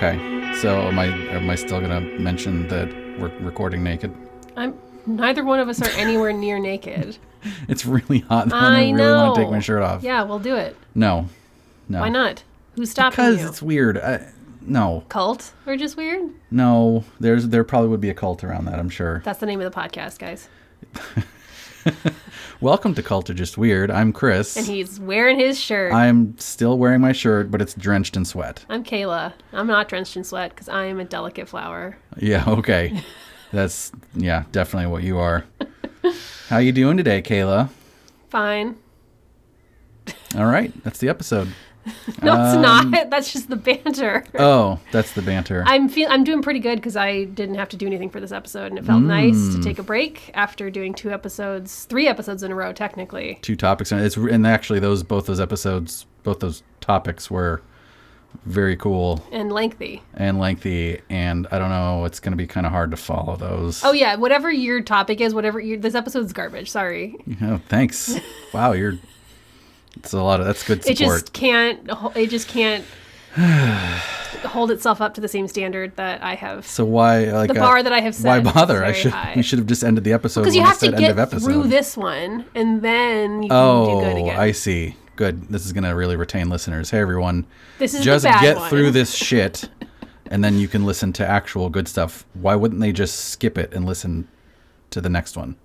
Okay. So am I still gonna mention that we're recording naked? Neither one of us are anywhere near naked. It's really hot. I really want to take my shirt off. Yeah, we'll do it. No. Why not? Who's stopping you? Because you? it's weird. No. Cult or just weird? No. There probably would be a cult around that, I'm sure. That's the name of the podcast, guys. Welcome to Cult or Just Weird. I'm Chris. And he's wearing his shirt. I'm still wearing my shirt, but it's drenched in sweat. I'm Kayla. I'm not drenched in sweat because I am a delicate flower. Yeah, okay. That's, definitely what you are. How you doing today, Kayla? Fine. All right. That's the episode. No, it's not. That's just the banter. Oh, that's the banter. I'm doing pretty good because I didn't have to do anything for this episode, and it felt nice to take a break after doing 3 episodes in a row, technically. 2 topics, and actually both those topics were very cool and lengthy. And I don't know, it's going to be kind of hard to follow those. Oh yeah, whatever your topic is, this episode's garbage. Sorry. Oh, thanks. Wow, it's a lot of, that's good support. It just can't hold itself up to the same standard that I have. So why, the bar that I have set? Why bother? We should have just ended the episode because you have to get through this one, and then you can do good again. I see. Good. This is going to really retain listeners. Hey, everyone. This is just the bad get one. through this shit, and then you can listen to actual good stuff. Why wouldn't they just skip it and listen to the next one?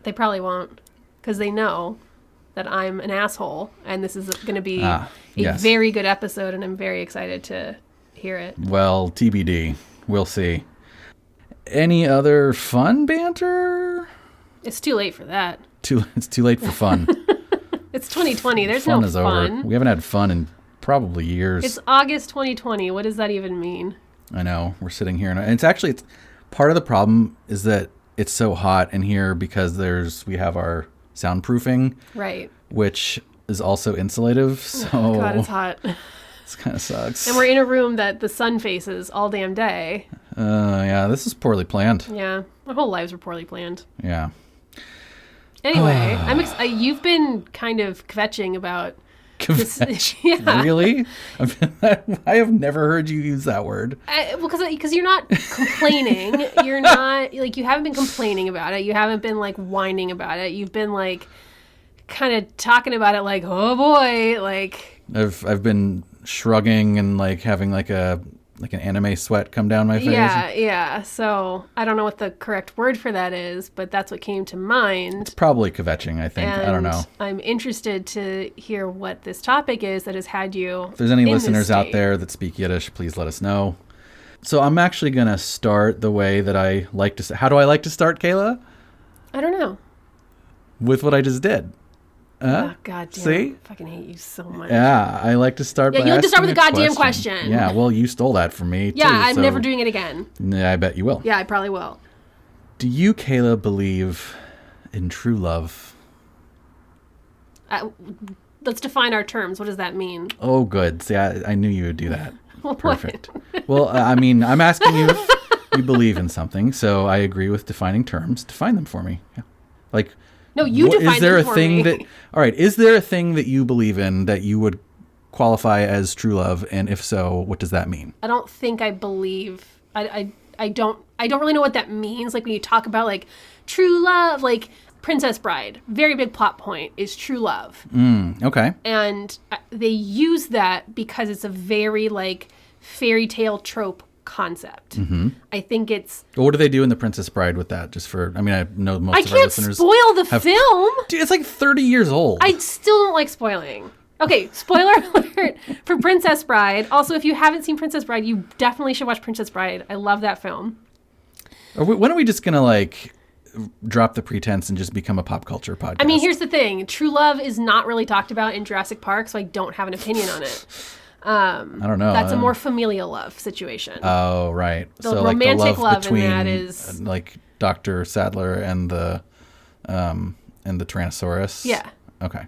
They probably won't, because they know that I'm an asshole, and this is going to be a very good episode, and I'm very excited to hear it. Well, TBD. We'll see. Any other fun banter? It's too late for that. It's too late for fun. It's 2020. There's fun no is fun. Over. We haven't had fun in probably years. It's August 2020. What does that even mean? I know. We're sitting here, and it's part of the problem is that it's so hot in here because we have our soundproofing, right? Which is also insulative. So God, it's hot. This kind of sucks. And we're in a room that the sun faces all damn day. Yeah, this is poorly planned. Yeah, our whole lives were poorly planned. Yeah. Anyway, you've been kind of kvetching about this. Yeah. Really? I have never heard you use that word. Well, because you're not complaining. You're not you haven't been complaining about it. You haven't been whining about it. You've been kind of talking about it oh boy, I've been shrugging and having an anime sweat come down my face. Yeah. So I don't know what the correct word for that is, but that's what came to mind. It's probably kvetching, I think. And I don't know. I'm interested to hear what this topic is that has had you. If there's any listeners out there that speak Yiddish, please let us know. So I'm actually going to start the way that I like to. How do I like to start, Kayla? I don't know. With what I just did. Oh, God damn. See? I fucking hate you so much. Yeah, I like to start by asking you like to start with a goddamn question. Yeah, well, you stole that from me, too. Yeah, I'm never doing it again. Yeah, I bet you will. Yeah, I probably will. Do you, Kayla, believe in true love? Let's define our terms. What does that mean? Oh, good. See, I knew you would do that. Well, perfect. Well, I'm asking you if you believe in something, so I agree with defining terms. Define them for me. Yeah. No, you define them for me. All right, is there a thing that you believe in that you would qualify as true love, and if so, what does that mean? I don't think I believe. I don't really know what that means. When you talk about true love, Princess Bride, very big plot point is true love. Okay. And they use that because it's a very fairy tale trope concept. Mm-hmm. I think it's. What do they do in The Princess Bride with that? I know most of our listeners. I can't spoil the film. Dude, it's 30 years old. I still don't like spoiling. Okay, spoiler alert for Princess Bride. Also, if you haven't seen Princess Bride, you definitely should watch Princess Bride. I love that film. When are we just gonna drop the pretense and just become a pop culture podcast? I mean, here's the thing: true love is not really talked about in Jurassic Park, so I don't have an opinion on it. I don't know. That's a more familial love situation. Oh, right. The romantic love between in that is Dr. Sadler and the Tyrannosaurus. Yeah. Okay.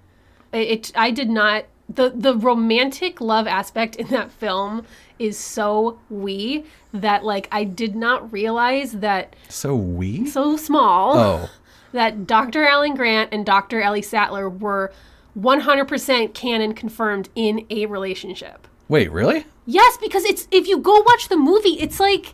I did not. The romantic love aspect in that film is so wee that I did not realize that. So wee? So small. Oh. That Dr. Alan Grant and Dr. Ellie Sattler were 100% canon confirmed in a relationship. Wait, really? Yes, because if you go watch the movie, it's like...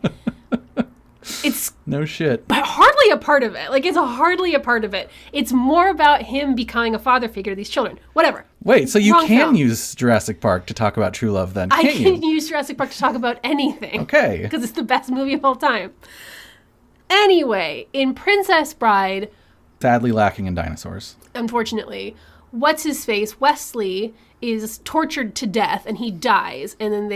It's no shit. But hardly a part of it. Like, it's hardly a part of it. It's more about him becoming a father figure to these children. Whatever. Wait, so you Wrong can film. use Jurassic Park to talk about true love then, I can't can you? use Jurassic Park to talk about anything. Okay. Because it's the best movie of all time. Anyway, in Princess Bride... Sadly lacking in dinosaurs. Unfortunately, what's-his-face, Wesley, is tortured to death and he dies. And then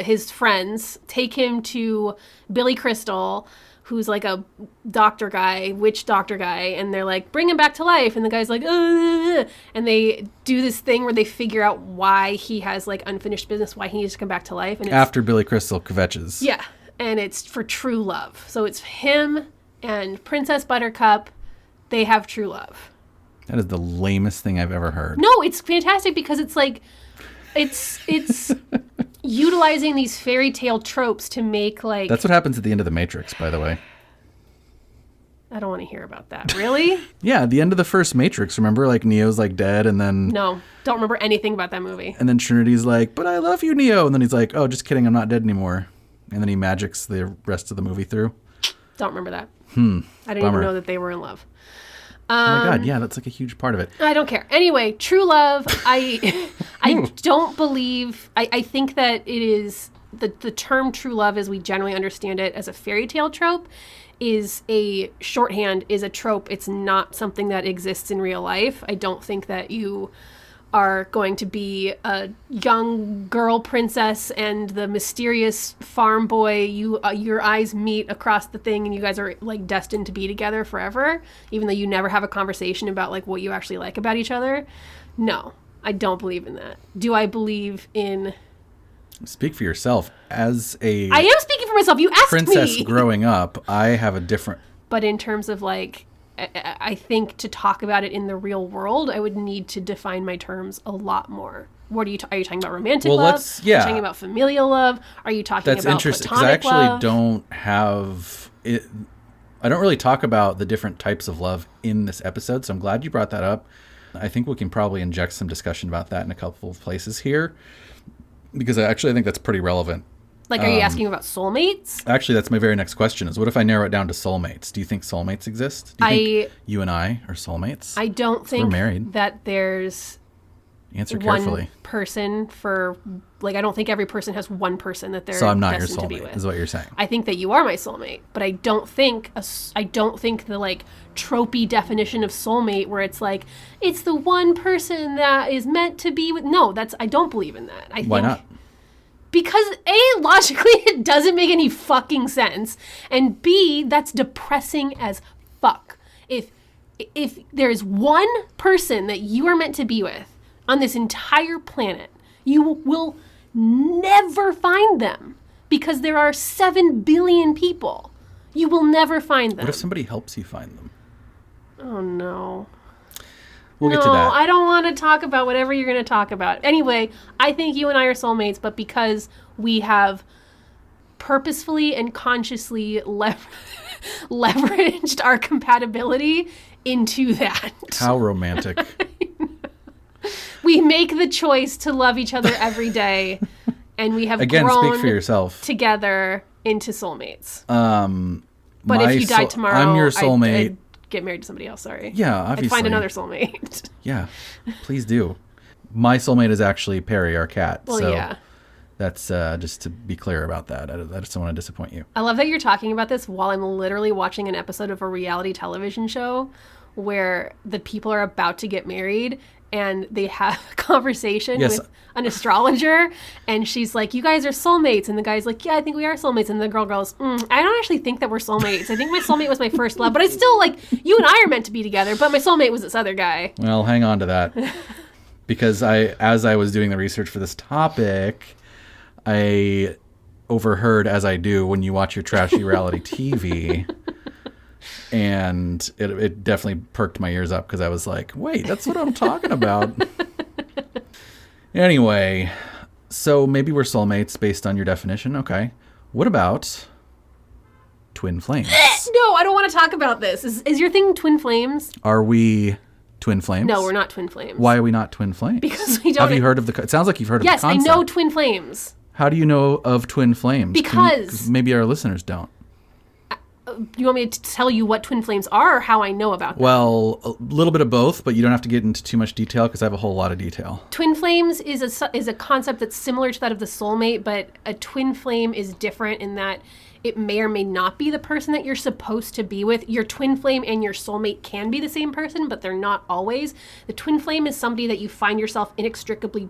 his friends take him to Billy Crystal, who's like a witch doctor guy, and they're like, bring him back to life. And the guy's like, ugh. And they do this thing where they figure out why he has like unfinished business, why he needs to come back to life. And it's, after Billy Crystal kvetches. Yeah. And it's for true love. So it's him and Princess Buttercup. They have true love. That is the lamest thing I've ever heard. No, it's fantastic because it's like, it's utilizing these fairy tale tropes to make like... That's what happens at the end of The Matrix, by the way. I don't want to hear about that. Really? Yeah, the end of the first Matrix, remember? Like, Neo's like dead and then... No, don't remember anything about that movie. And then Trinity's like, but I love you, Neo. And then he's like, oh, just kidding, I'm not dead anymore. And then he magics the rest of the movie through. Don't remember that. I didn't even know that they were in love. Oh my God, yeah, that's like a huge part of it. I don't care. Anyway, true love, I don't believe, I think that it is, the term true love as we generally understand it as a fairy tale trope is a shorthand, is a trope. It's not something that exists in real life. I don't think that you are going to be a young girl princess and the mysterious farm boy, your eyes meet across the thing and you guys are like destined to be together forever, even though you never have a conversation about like what you actually like about each other. No, I don't believe in that. Do I believe in... Speak for yourself. As I am speaking for myself. You asked princess me. growing up, I have a different... But in terms of like... I think to talk about it in the real world, I would need to define my terms a lot more. What are you talking about? Romantic love? Are you talking about familial love? Are you talking about interesting because platonic I actually love? don't have it. I don't really talk about the different types of love in this episode, so I'm glad you brought that up. I think we can probably inject some discussion about that in a couple of places here because I think that's pretty relevant. Like, are you asking about soulmates? Actually, that's my very next question is, what if I narrow it down to soulmates? Do you think soulmates exist? Do you think you and I are soulmates? I don't think we're married. That there's Answer carefully. One person for, like, I don't think every person has one person that they're so I'm not your destined to be soulmate, with. is what you're saying. I think that you are my soulmate, but I don't think the, like, tropey definition of soulmate where it's like, it's the one person that is meant to be with... No, I don't believe in that. Why not? Because A, logically, it doesn't make any fucking sense. And B, that's depressing as fuck. If there's one person that you are meant to be with on this entire planet, you will never find them. Because there are 7 billion people. You will never find them. What if somebody helps you find them? Oh, no. We'll get to that. No, I don't want to talk about whatever you're going to talk about. Anyway, I think you and I are soulmates, but because we have purposefully and consciously leveraged our compatibility into that. How romantic. We make the choice to love each other every day, and we have grown speak for yourself. Together into soulmates. But if you died tomorrow, I'm your soulmate. I'd get married to somebody else, sorry. Yeah, obviously. I'd find another soulmate. Yeah, please do. My soulmate is actually Perry, our cat. Well, so yeah. That's just to be clear about that. I just don't want to disappoint you. I love that you're talking about this while I'm literally watching an episode of a reality television show where the people are about to get married and they have a conversation with an astrologer and she's like, you guys are soulmates. And the guy's like, yeah, I think we are soulmates. And the girl goes, I don't actually think that we're soulmates. I think my soulmate was my first love, but I still you and I are meant to be together, but my soulmate was this other guy. Well, hang on to that. Because as I was doing the research for this topic, I overheard, as I do when you watch your trashy reality TV, and it definitely perked my ears up because I was like, wait, that's what I'm talking about. Anyway, so maybe we're soulmates based on your definition. Okay. What about twin flames? No, I don't want to talk about this. Is your thing twin flames? Are we twin flames? No, we're not twin flames. Why are we not twin flames? Because we don't. Have you heard of the? It sounds like you've heard yes, of the concept. Yes, I know twin flames. How do you know of twin flames? Because maybe our listeners don't. You want me to tell you what twin flames are or how I know about them? Well, a little bit of both, but you don't have to get into too much detail because I have a whole lot of detail. Twin flames is a concept that's similar to that of the soulmate, but a twin flame is different in that it may or may not be the person that you're supposed to be with. Your twin flame and your soulmate can be the same person, but they're not always. The twin flame is somebody that you find yourself inextricably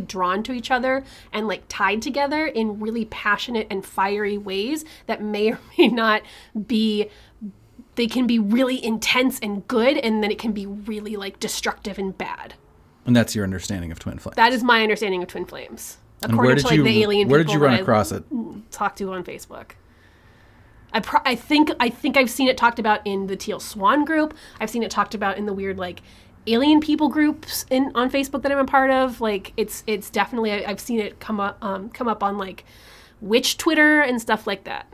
drawn to each other and like tied together in really passionate and fiery ways that may or may not be. They can be really intense and good, and then it can be really like destructive and bad. And that's your understanding of twin flames. That is my understanding of twin flames. And where did you, the alien where did people you run that across it? Talk to on Facebook. I think I've seen it talked about in the Teal Swan group. I've seen it talked about in the weird like alien people groups on Facebook that I'm a part of. Like it's definitely I've seen it come up on like witch Twitter and stuff like that.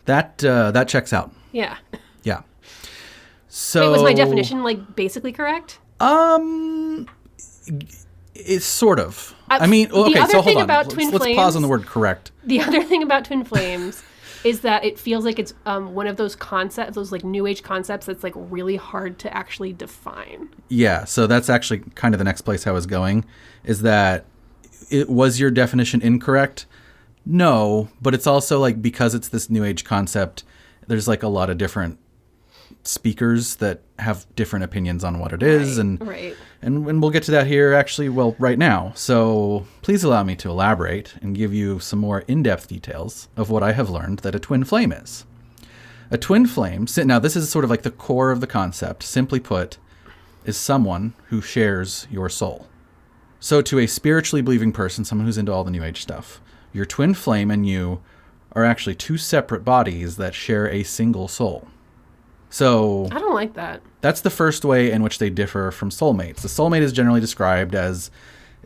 That checks out. Yeah. Yeah. So wait, was my definition like basically correct? It's sort of. Okay, so hold on. Let's pause on the word correct. The other thing about twin flames is that it feels like it's one of those concepts, those like new age concepts that's like really hard to actually define. Yeah, so that's actually kind of the next place I was going, is that was your definition incorrect? No, but it's also like because it's this new age concept, there's like a lot of different speakers that have different opinions on what it is, and we'll get to that here actually right now. So please allow me to elaborate and give you some more in-depth details of what I have learned that a twin flame is. A twin flame, now this is sort of like the core of the concept, simply put, is someone who shares your soul. So to a spiritually believing person, someone who's into all the new age stuff, your twin flame and you are actually two separate bodies that share a single soul. So I don't like that. That's the first way in which they differ from soulmates. The soulmate is generally described as,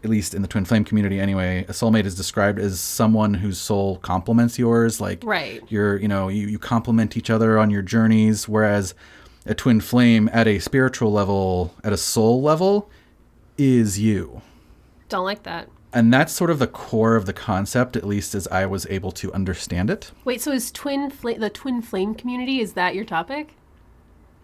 at least in the twin flame community anyway, a soulmate is described as someone whose soul complements yours. Like you complement each other on your journeys, whereas a twin flame at a spiritual level, at a soul level, is you. Don't like that. And that's sort of the core of the concept, at least as I was able to understand it. Wait, so is the twin flame community, is that your topic?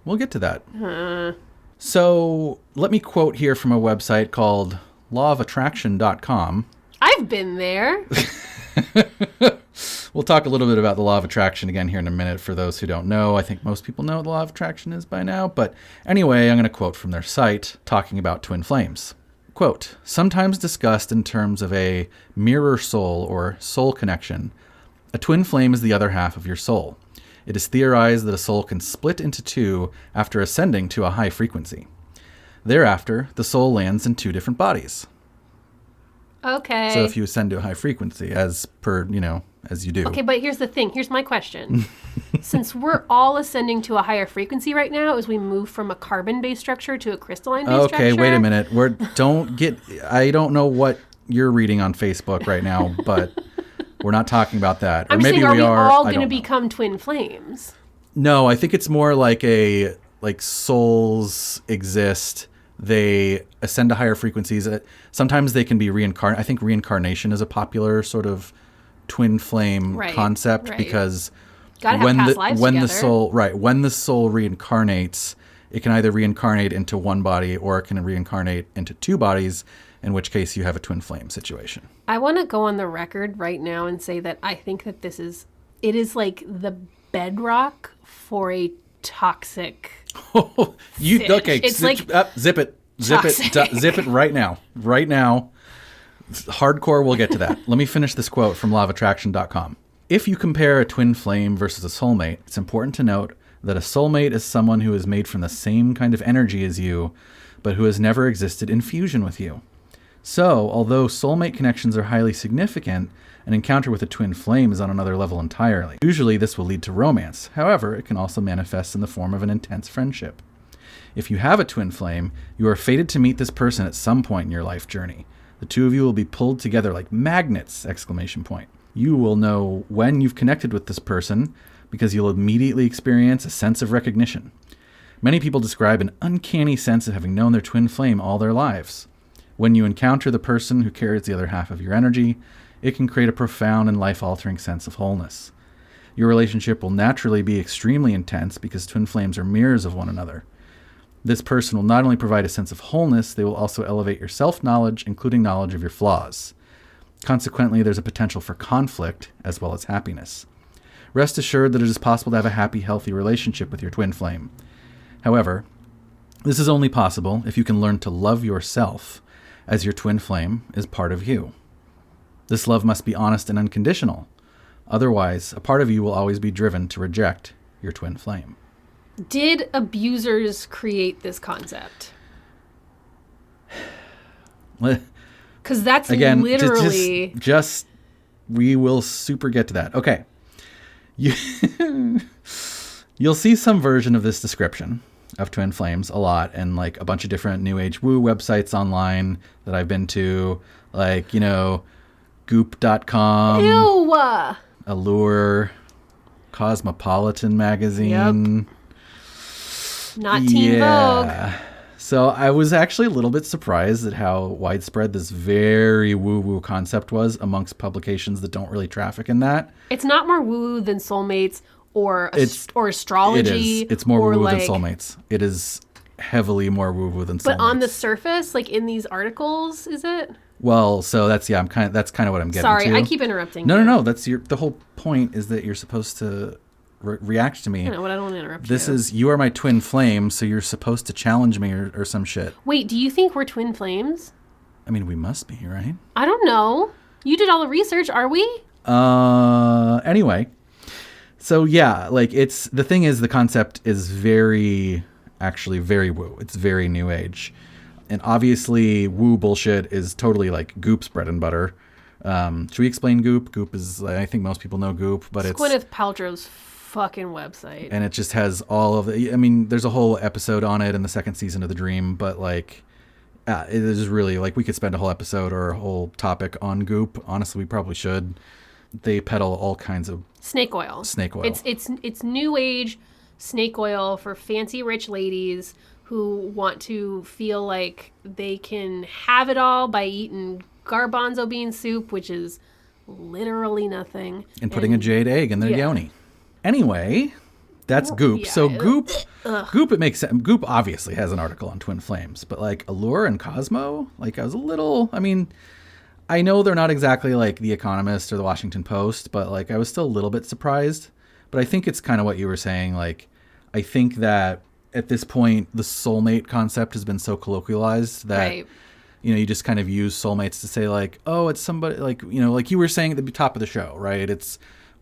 We'll get to that. So let me quote here from a website called lawofattraction.com. I've been there. We'll talk a little bit about the law of attraction again here in a minute for those who don't know. I think most people know what the law of attraction is by now. But anyway, I'm going to quote from their site talking about twin flames. Quote, sometimes discussed in terms of a mirror soul or soul connection, a twin flame is the other half of your soul. It is theorized that a soul can split into two after ascending to a high frequency. Thereafter, the soul lands in two different bodies. Okay. So if you ascend to a high frequency, as you do. Okay, but here's the thing. Here's my question. Since we're all ascending to a higher frequency right now as we move from a carbon-based structure to a crystalline-based structure. Okay, wait a minute. I don't know what you're reading on Facebook right now, but we're not talking about that. I'm saying, are we all going to become twin flames? No, I think it's more like souls exist. They ascend to higher frequencies. Sometimes they can be reincarnated. I think reincarnation is a popular sort of twin flame concept because when the soul reincarnates, it can either reincarnate into one body or it can reincarnate into two bodies, in which case you have a twin flame situation. I want to go on the record right now and say that I think that it is like the bedrock for a toxic. Okay? It's zip it right now. Right now. Hardcore, we'll get to that. Let me finish this quote from lawofattraction.com. If you compare a twin flame versus a soulmate, it's important to note that a soulmate is someone who is made from the same kind of energy as you, but who has never existed in fusion with you. So, although soulmate connections are highly significant, an encounter with a twin flame is on another level entirely. Usually this will lead to romance. However, it can also manifest in the form of an intense friendship. If you have a twin flame, you are fated to meet this person at some point in your life journey. The two of you will be pulled together like magnets! ! You will know when you've connected with this person because you'll immediately experience a sense of recognition. Many people describe an uncanny sense of having known their twin flame all their lives. When you encounter the person who carries the other half of your energy, it can create a profound and life-altering sense of wholeness. Your relationship will naturally be extremely intense because twin flames are mirrors of one another. This person will not only provide a sense of wholeness, they will also elevate your self-knowledge, including knowledge of your flaws. Consequently, there's a potential for conflict as well as happiness. Rest assured that it is possible to have a happy, healthy relationship with your twin flame. However, this is only possible if you can learn to love yourself as your twin flame is part of you. This love must be honest and unconditional. Otherwise, a part of you will always be driven to reject your twin flame. Did abusers create this concept? Because that's again, literally... just we will super get to that. Okay. You'll see some version of this description of twin flames a lot, and like a bunch of different new age woo websites online that I've been to, like, you know, goop.com, Ew! Allure, Cosmopolitan magazine. Yep. Not Teen Vogue. So I was actually a little bit surprised at how widespread this very woo-woo concept was amongst publications that don't really traffic in that. It's not more woo-woo than Soulmates or astrology. It is. It's more woo-woo like, than Soulmates. It is heavily more woo-woo than Soulmates. But on the surface, like in these articles, is it? Well, so that's kind of what I'm getting to. Sorry, I keep interrupting. No. That's the whole point is that you're supposed to react to me. I know, but I don't want to interrupt This is, you are my twin flame, so you're supposed to challenge me or some shit. Wait, do you think we're twin flames? I mean, we must be, right? I don't know. You did all the research, are we? Anyway. So yeah, like the thing is, the concept is actually very woo. It's very new age. And obviously woo bullshit is totally like Goop's bread and butter. Should we explain Goop? Goop is, I think most people know Goop, but it's Gwyneth Paltrow's fucking website. And it just has all of the, I mean, there's a whole episode on it in the second season of The Dream, but like, it is really, like, we could spend a whole episode or a whole topic on Goop. Honestly, we probably should. They peddle all kinds of snake oil. It's new age snake oil for fancy rich ladies who want to feel like they can have it all by eating garbanzo bean soup, which is literally nothing, and putting a jade egg in their yoni. Anyway, that's Goop. Yeah, so Goop, it makes sense. Goop obviously has an article on twin flames, but like Allure and Cosmo, like I mean, I know they're not exactly like The Economist or The Washington Post, but like I was still a little bit surprised. But I think it's kind of what you were saying. Like, I think that at this point, the soulmate concept has been so colloquialized that, right, you know, you just kind of use soulmates to say like, oh, it's somebody, like, you know, like you were saying at the top of the show, right?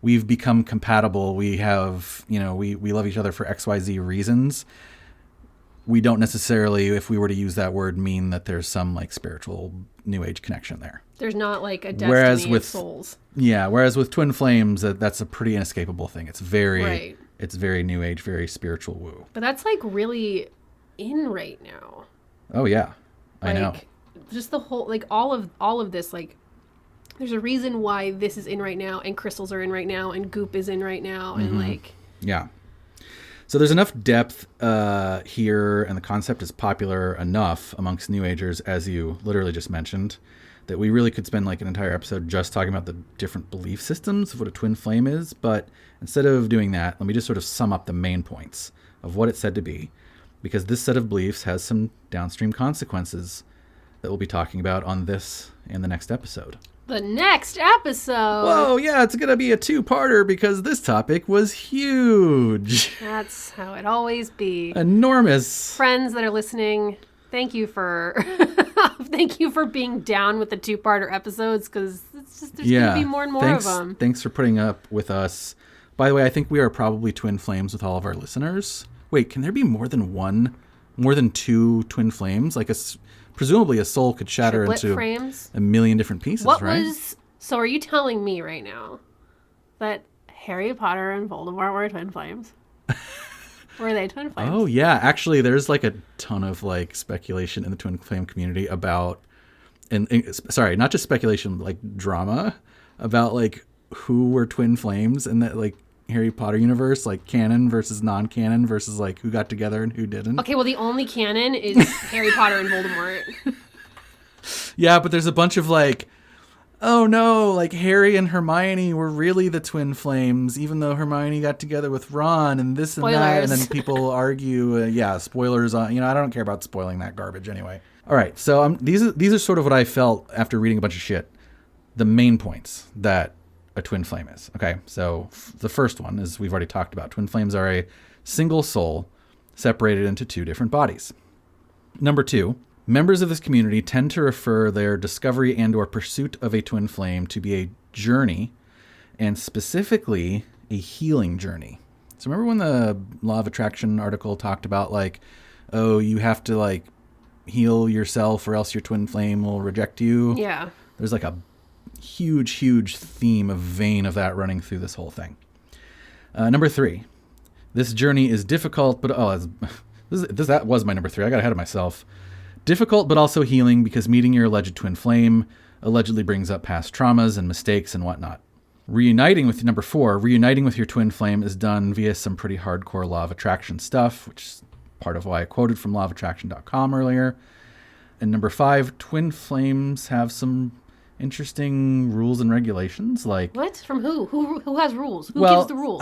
We've become compatible. We have, you know, we love each other for XYZ reasons. We don't necessarily, if we were to use that word, mean that there's some like spiritual new age connection there. There's not like a destiny of souls. Yeah. Whereas with twin flames, that's a pretty inescapable thing. It's very new age, very spiritual woo. But that's like really in right now. Oh yeah. I know. Just the whole, like all of this, like there's a reason why this is in right now and crystals are in right now and Goop is in right now. And like, yeah. So there's enough depth here, and the concept is popular enough amongst New Agers, as you literally just mentioned, that we really could spend like an entire episode just talking about the different belief systems of what a twin flame is. But instead of doing that, let me just sort of sum up the main points of what it's said to be, because this set of beliefs has some downstream consequences that we'll be talking about on this and the next episode. The next episode. Whoa, yeah, it's going to be a two-parter because this topic was huge. That's how it always be. Enormous. Friends that are listening, thank you for being down with the two-parter episodes, because there's going to be more and more of them. Thanks for putting up with us. By the way, I think we are probably twin flames with all of our listeners. Wait, can there be more than two twin flames? Like presumably a soul could shatter into frames? A million different pieces, right? So are you telling me right now that Harry Potter and Voldemort were twin flames? Were they twin flames? Oh, yeah. Actually, there's like a ton of like speculation in the twin flame community about, and sorry, not just speculation, like drama about like who were twin flames, and that like Harry Potter universe, like canon versus non-canon versus like who got together and who didn't. Okay, well, the only canon is Harry Potter and Voldemort. Yeah, but there's a bunch of like, oh no, like Harry and Hermione were really the twin flames, even though Hermione got together with Ron and this and that. And then people argue, spoilers on, I don't care about spoiling that garbage anyway. All right, so these are sort of what I felt after reading a bunch of shit. The main points that a twin flame is. Okay, so the first one is we've already talked about. Twin flames are a single soul separated into two different bodies. Number 2, members of this community tend to refer their discovery and or pursuit of a twin flame to be a journey, and specifically a healing journey. So remember when the Law of Attraction article talked about like, oh, you have to like heal yourself or else your twin flame will reject you? Yeah. There's like a huge theme of vein of that running through this whole thing. Number 3, this journey is difficult, but that was my number 3. I got ahead of myself. Difficult, but also healing because meeting your alleged twin flame allegedly brings up past traumas and mistakes and whatnot. Number 4, reuniting with your twin flame is done via some pretty hardcore Law of Attraction stuff, which is part of why I quoted from lawofattraction.com earlier. And number 5, twin flames have some interesting rules and regulations. Like what? From who? Who has rules? Who gives the rules?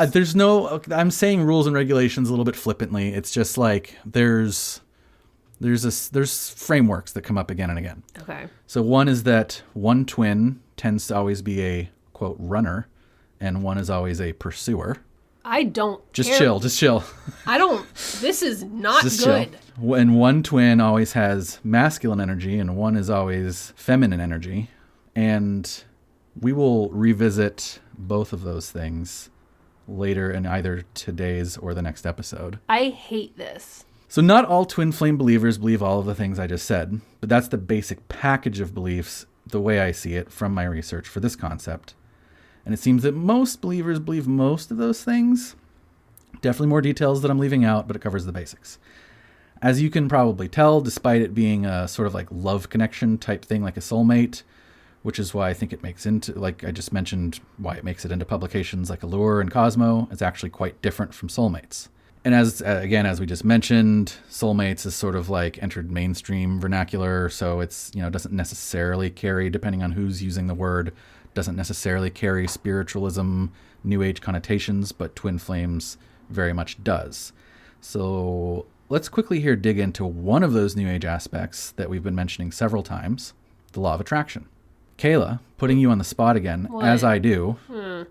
I'm saying rules and regulations a little bit flippantly. It's just like there's frameworks that come up again and again. Okay. So one is that one twin tends to always be a, quote, runner, and one is always a pursuer. I don't Just care. chill. This is not just good. Chill. And one twin always has masculine energy, and one is always feminine energy. And we will revisit both of those things later in either today's or the next episode. I hate this. So not all twin flame believers believe all of the things I just said, but that's the basic package of beliefs, the way I see it from my research for this concept. And it seems that most believers believe most of those things. Definitely more details that I'm leaving out, but it covers the basics. As you can probably tell, despite it being a sort of like love connection type thing, like a soulmate, which is why I think it makes into, like I just mentioned, why it makes it into publications like Allure and Cosmo, it's actually quite different from Soulmates. And as we just mentioned, Soulmates is sort of like entered mainstream vernacular, so it's, doesn't necessarily carry, depending on who's using the word, doesn't necessarily carry spiritualism, New Age connotations, but Twin Flames very much does. So let's quickly here dig into one of those New Age aspects that we've been mentioning several times, the Law of Attraction. Kayla, putting you on the spot again, as I do,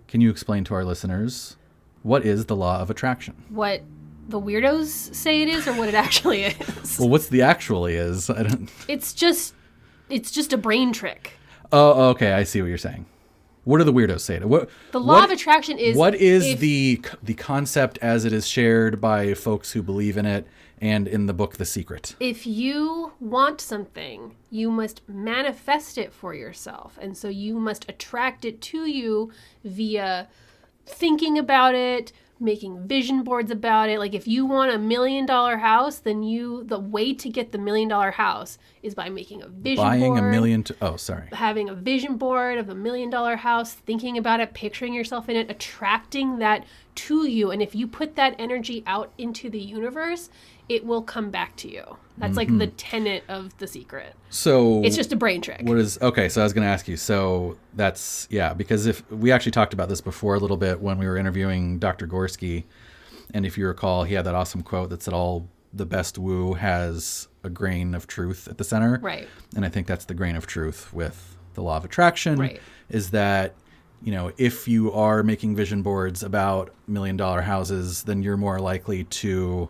can you explain to our listeners, what is the Law of Attraction? What the weirdos say it is, or what it actually is? Well, what's the actually is? I don't. It's just a brain trick. Oh, okay. I see what you're saying. What do the weirdos say? The Law of Attraction is... What is the concept as it is shared by folks who believe in it and in the book The Secret? If you want something, you must manifest it for yourself. And so you must attract it to you via thinking about it, making vision boards about it. Like if you want $1 million house, then the way to get the $1 million house is by making a vision board. Buying $1 million having a vision board of $1 million house, thinking about it, picturing yourself in it, attracting that to you. And if you put that energy out into the universe, it will come back to you. That's like the tenet of The Secret. So it's just a brain trick. So I was going to ask you, so that's, because if we actually talked about this before a little bit when we were interviewing Dr. Gorski, and if you recall, he had that awesome quote that said all the best woo has a grain of truth at the center. Right. And I think that's the grain of truth with the Law of Attraction, is that, if you are making vision boards about $1 million houses, then you're more likely to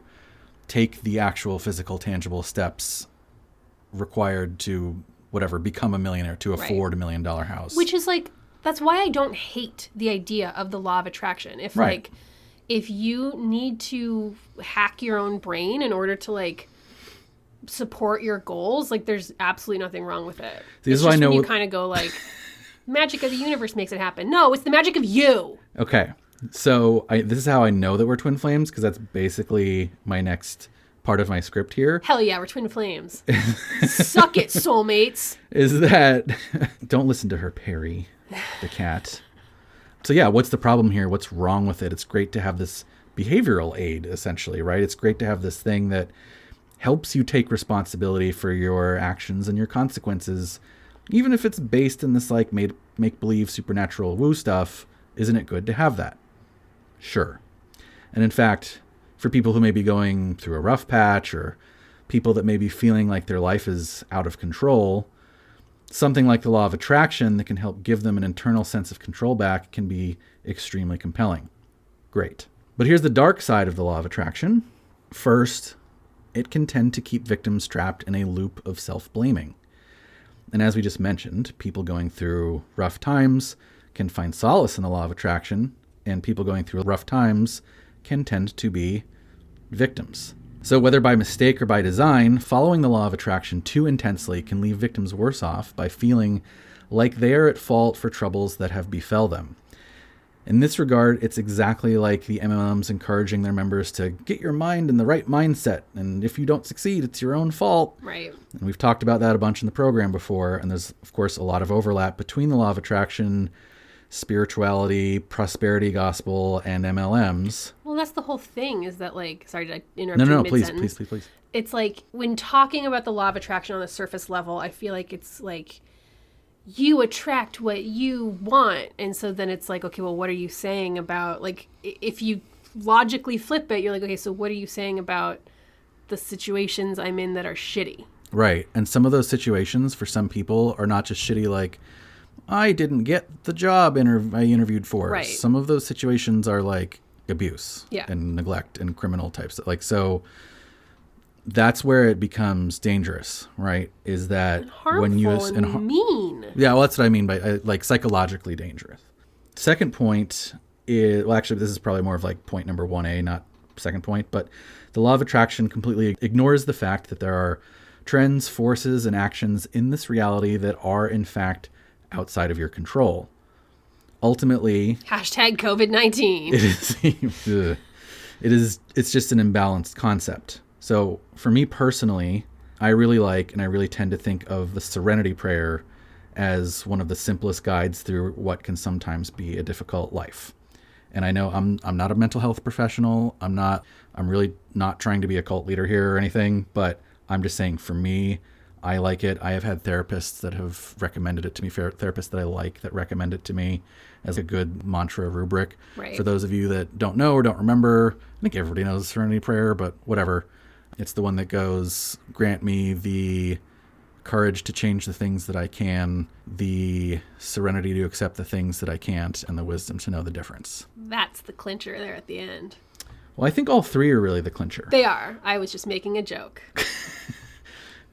take the actual physical, tangible steps required to become a millionaire, to afford $1 million house. Which is like, that's why I don't hate the idea of the Law of Attraction. If you need to hack your own brain in order to support your goals, there's absolutely nothing wrong with it. This is why I know you kind of go magic of the universe makes it happen. No, it's the magic of you. Okay. So this is how I know that we're twin flames, because that's basically my next part of my script here. Hell yeah, we're twin flames. Suck it, soulmates. Is that, don't listen to her, Perry, the cat. So yeah, what's the problem here? What's wrong with it? It's great to have this behavioral aid, essentially, right? It's great to have this thing that helps you take responsibility for your actions and your consequences. Even if it's based in this like make-believe supernatural woo stuff, isn't it good to have that? Sure. And in fact, for people who may be going through a rough patch or people that may be feeling like their life is out of control, something like the law of attraction that can help give them an internal sense of control back can be extremely compelling. Great. But here's the dark side of the law of attraction. First, it can tend to keep victims trapped in a loop of self-blaming. And as we just mentioned, people going through rough times can find solace in the law of attraction, and people going through rough times can tend to be victims. So whether by mistake or by design, following the law of attraction too intensely can leave victims worse off by feeling like they are at fault for troubles that have befell them. In this regard, it's exactly like the MLMs encouraging their members to get your mind in the right mindset, and if you don't succeed, it's your own fault. Right. And we've talked about that a bunch in the program before, and there's, of course, a lot of overlap between the law of attraction, spirituality, prosperity gospel, and MLMs. Well, that's the whole thing, is that, like, sorry, did I interrupt you No, mid-sentence? please. It's like, when talking about the law of attraction on the surface level, I feel like it's like, you attract what you want. And so then it's like, okay, well, what are you saying about, like, if you logically flip it, you're like, okay, so what are you saying about the situations I'm in that are shitty? Right. And some of those situations for some people are not just shitty, like, I didn't get the job I interviewed for. Right. Some of those situations are like abuse and neglect and criminal types. Like, so that's where it becomes dangerous, right? Is that and harmful when you and mean. Yeah, well, that's what I mean by like psychologically dangerous. Second point is, well, actually, this is probably more of like point number 1A, not second point, but the law of attraction completely ignores the fact that there are trends, forces, and actions in this reality that are in fact outside of your control. Ultimately, Hashtag COVID-19. It's just an imbalanced concept. So for me personally, I really like, and I really tend to think of the Serenity Prayer as one of the simplest guides through what can sometimes be a difficult life. And I know I'm not a mental health professional. I'm really not trying to be a cult leader here or anything, but I'm just saying for me, I like it. I have had therapists that have recommended it to me, therapists that I like that recommend it to me as a good mantra rubric. Right. For those of you that don't know or don't remember, I think everybody knows Serenity Prayer, but whatever. It's the one that goes, grant me the courage to change the things that I can, the serenity to accept the things that I can't, and the wisdom to know the difference. That's the clincher there at the end. Well, I think all three are really the clincher. They are. I was just making a joke.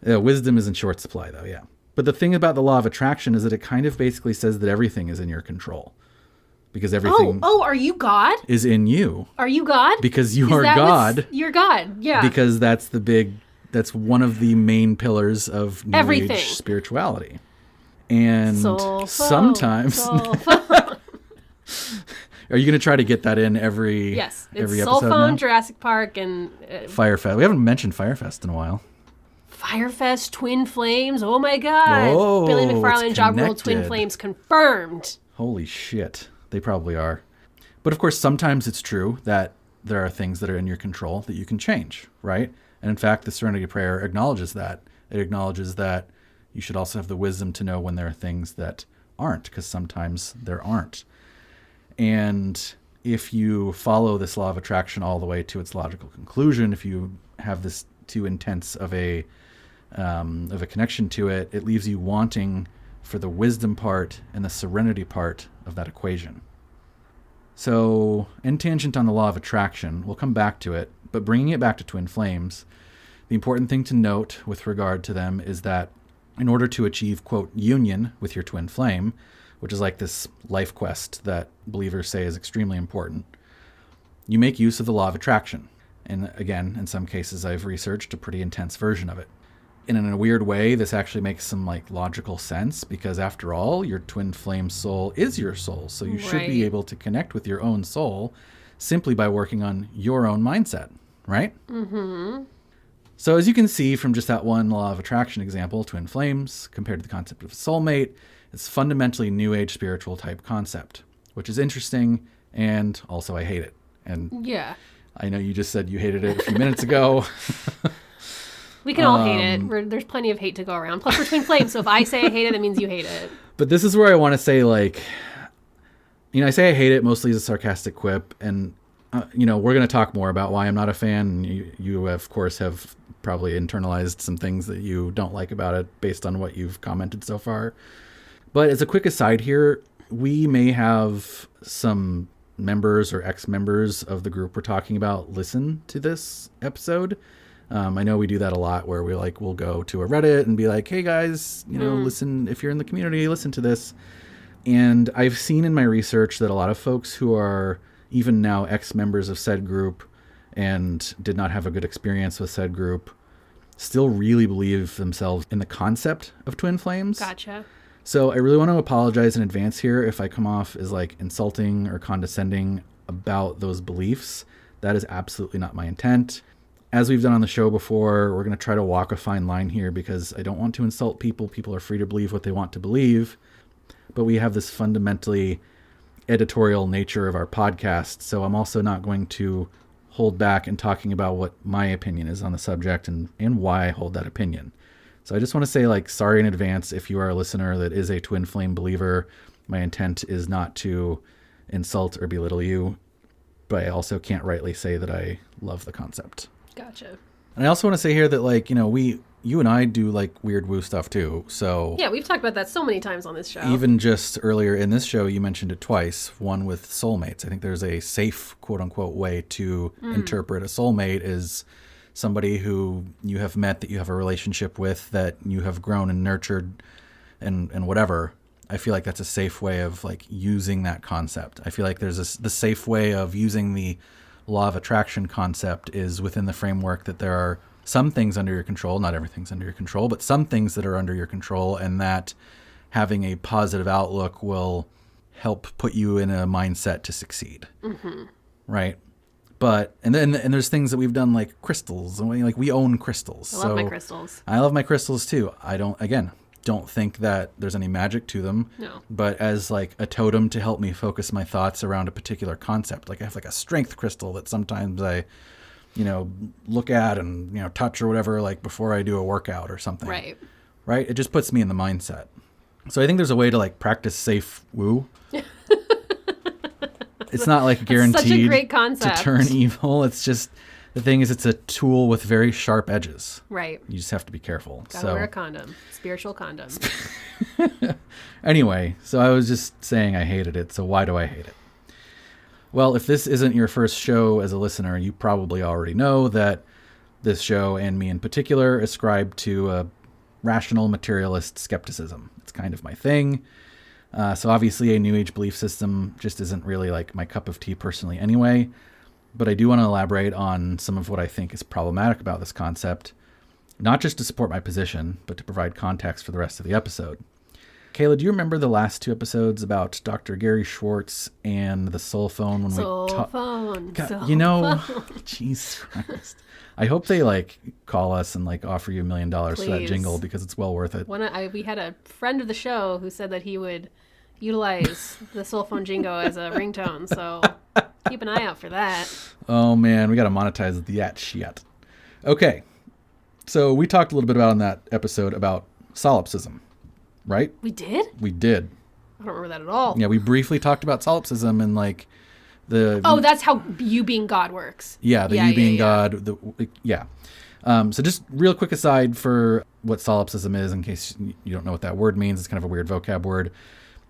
Yeah, wisdom is in short supply, though, yeah. But the thing about the law of attraction is that it kind of basically says that everything is in your control. Because everything are you God? is in you. Are you God? Because you are God. You're God, yeah. Because that's one of the main pillars of New Everything. Age spirituality. And Soulful, sometimes... soulful. Are you going to try to get that in every Yes. It's every episode Soulful, now? Jurassic Park, and... Firefest. We haven't mentioned Firefest in a while. Firefest, Twin Flames, oh my God. Oh, Billy McFarlane, it's Job Rule, Twin connected. Flames confirmed. Holy shit. They probably are. But of course, sometimes it's true that there are things that are in your control that you can change, right? And in fact, the Serenity Prayer acknowledges that. It acknowledges that you should also have the wisdom to know when there are things that aren't, because sometimes there aren't. And if you follow this law of attraction all the way to its logical conclusion, if you have this too intense of a connection to it, it leaves you wanting for the wisdom part and the serenity part of that equation. So, in tangent on the law of attraction, we'll come back to it, but bringing it back to twin flames, the important thing to note with regard to them is that in order to achieve, quote, union with your twin flame, which is like this life quest that believers say is extremely important, you make use of the law of attraction. And again, in some cases, I've researched a pretty intense version of it. And in a weird way, this actually makes some like logical sense because after all, your twin flame soul is your soul. So you should be able to connect with your own soul simply by working on your own mindset, right? Mm-hmm. So as you can see from just that one law of attraction example, twin flames, compared to the concept of a soulmate, it's fundamentally new age spiritual type concept. which is interesting, and also I hate it. And yeah, I know you just said you hated it a few minutes ago. We can all hate it. There's plenty of hate to go around. Plus, we're twin flames, so if I say I hate it, that means you hate it. But this is where I want to say, like, I say I hate it mostly as a sarcastic quip, and, we're going to talk more about why I'm not a fan. You, of course, have probably internalized some things that you don't like about it based on what you've commented so far. But as a quick aside here, we may have some members or ex-members of the group we're talking about listen to this episode. I know we do that a lot where we'll go to a Reddit and be like, hey guys, listen, if you're in the community, listen to this. And I've seen in my research that a lot of folks who are even now ex-members of said group and did not have a good experience with said group still really believe themselves in the concept of twin flames. Gotcha. So I really want to apologize in advance here if I come off as like insulting or condescending about those beliefs. That is absolutely not my intent. As we've done on the show before, we're going to try to walk a fine line here because I don't want to insult people. People are free to believe what they want to believe. But we have this fundamentally editorial nature of our podcast. So I'm also not going to hold back in talking about what my opinion is on the subject and why I hold that opinion. So I just want to say, like, sorry in advance if you are a listener that is a twin flame believer. My intent is not to insult or belittle you, but I also can't rightly say that I love the concept. Gotcha. And I also want to say here that, like, you and I do like weird woo stuff too. So yeah, we've talked about that so many times on this show. Even just earlier in this show, you mentioned it twice. One with soulmates. I think there's a safe, quote unquote, way to interpret a soulmate is somebody who you have met, that you have a relationship with, that you have grown and nurtured and whatever. I feel like that's a safe way of like using that concept. I feel like there's the safe way of using the law of attraction concept is within the framework that there are some things under your control, not everything's under your control, but some things that are under your control, and that having a positive outlook will help put you in a mindset to succeed. Mm-hmm. Right? But, and there's things that we've done like crystals, and we own crystals. I love my crystals. I love my crystals too. I don't think that there's any magic to them. No. But as like a totem to help me focus my thoughts around a particular concept, like I have like a strength crystal that sometimes I, look at and, touch or whatever, like before I do a workout or something. Right. Right? It just puts me in the mindset. So I think there's a way to like practice safe woo. It's not like guaranteed such a great concept to turn evil. It's just, the thing is, it's a tool with very sharp edges. Right. You just have to be careful. Gotta wear a condom. Spiritual condom. Anyway, so I was just saying I hated it. So why do I hate it? Well, if this isn't your first show as a listener, you probably already know that this show, and me in particular, ascribe to a rational materialist skepticism. It's kind of my thing. So obviously a New Age belief system just isn't really like my cup of tea personally anyway. But I do want to elaborate on some of what I think is problematic about this concept, not just to support my position, but to provide context for the rest of the episode. Kayla, do you remember the last two episodes about Dr. Gary Schwartz and the soul phone? Jesus Christ. I hope they like call us and like offer you $1 million for that jingle, because it's well worth it. We had a friend of the show who said that he would utilize the soul phone jingle as a ringtone, so keep an eye out for that. Oh man, we got to monetize that shit. Okay, so we talked a little bit about in that episode about solipsism, right? We did? We did. I don't remember that at all. Yeah, we briefly talked about solipsism and like the... Oh, that's how you being God works. Yeah, you being God. So just real quick aside for what solipsism is, in case you don't know what that word means. It's kind of a weird vocab word.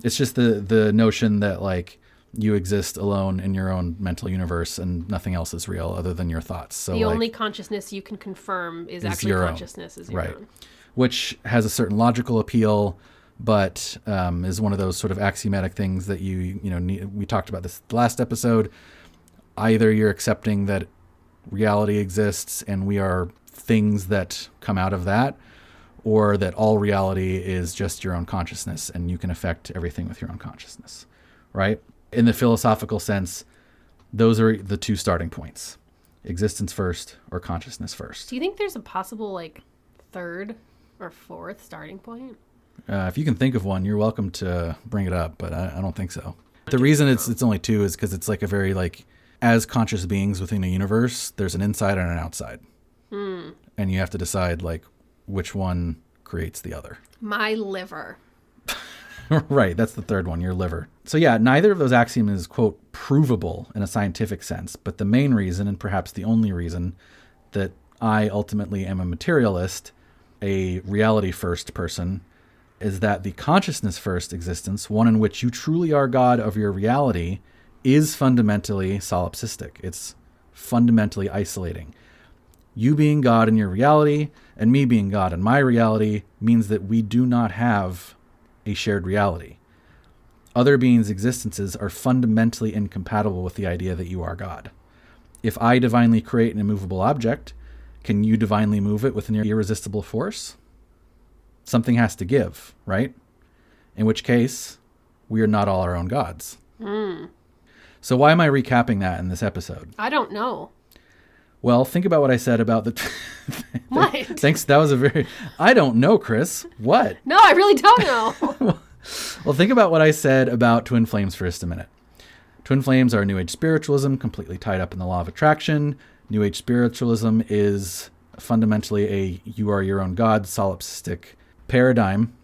It's just the notion that like you exist alone in your own mental universe and nothing else is real other than your thoughts. So the only consciousness you can confirm is actually your consciousness is your own. Which has a certain logical appeal, but is one of those sort of axiomatic things that you need. We talked about this the last episode. Either you're accepting that reality exists and we are things that come out of that, or that all reality is just your own consciousness and you can affect everything with your own consciousness, right? In the philosophical sense, those are the two starting points: existence first or consciousness first. Do you think there's a possible like third or fourth starting point? If you can think of one, you're welcome to bring it up, but I don't think so. The reason it's only two is because it's like a very like, as conscious beings within a universe, there's an inside and an outside. And you have to decide like which one creates the other. My liver. Right. That's the third one, your liver. So yeah, neither of those axioms is, quote, provable in a scientific sense. But the main reason, and perhaps the only reason, that I ultimately am a materialist, a reality first person, is that the consciousness first existence, one in which you truly are God of your reality, is fundamentally solipsistic. It's fundamentally isolating. You being God in your reality and me being God in my reality means that we do not have a shared reality. Other beings' existences are fundamentally incompatible with the idea that you are God. If I divinely create an immovable object, can you divinely move it with an irresistible force? Something has to give, right? In which case, we are not all our own gods. So why am I recapping that in this episode? I don't know. Well, think about what I said about the... What? Thanks. That was a very... I don't know, Chris. What? No, I really don't know. Well, think about what I said about twin flames for just a minute. Twin flames are New Age spiritualism, completely tied up in the law of attraction. New Age spiritualism is fundamentally a you are your own God solipsistic paradigm.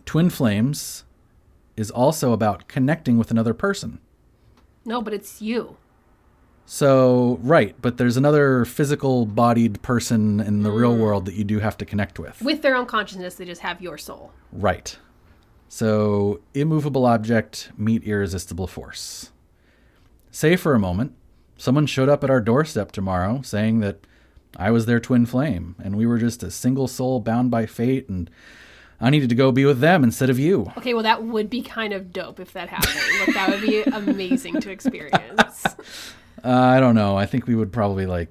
Twin flames is also about connecting with another person. No, but it's you. So, right, but there's another physical bodied person in the real world that you do have to connect with. With their own consciousness, they just have your soul. Right. So, immovable object meet irresistible force. Say for a moment, someone showed up at our doorstep tomorrow saying that I was their twin flame and we were just a single soul bound by fate and I needed to go be with them instead of you. Okay, well, that would be kind of dope if that happened. Like, that would be amazing to experience. I don't know. I think we would probably like...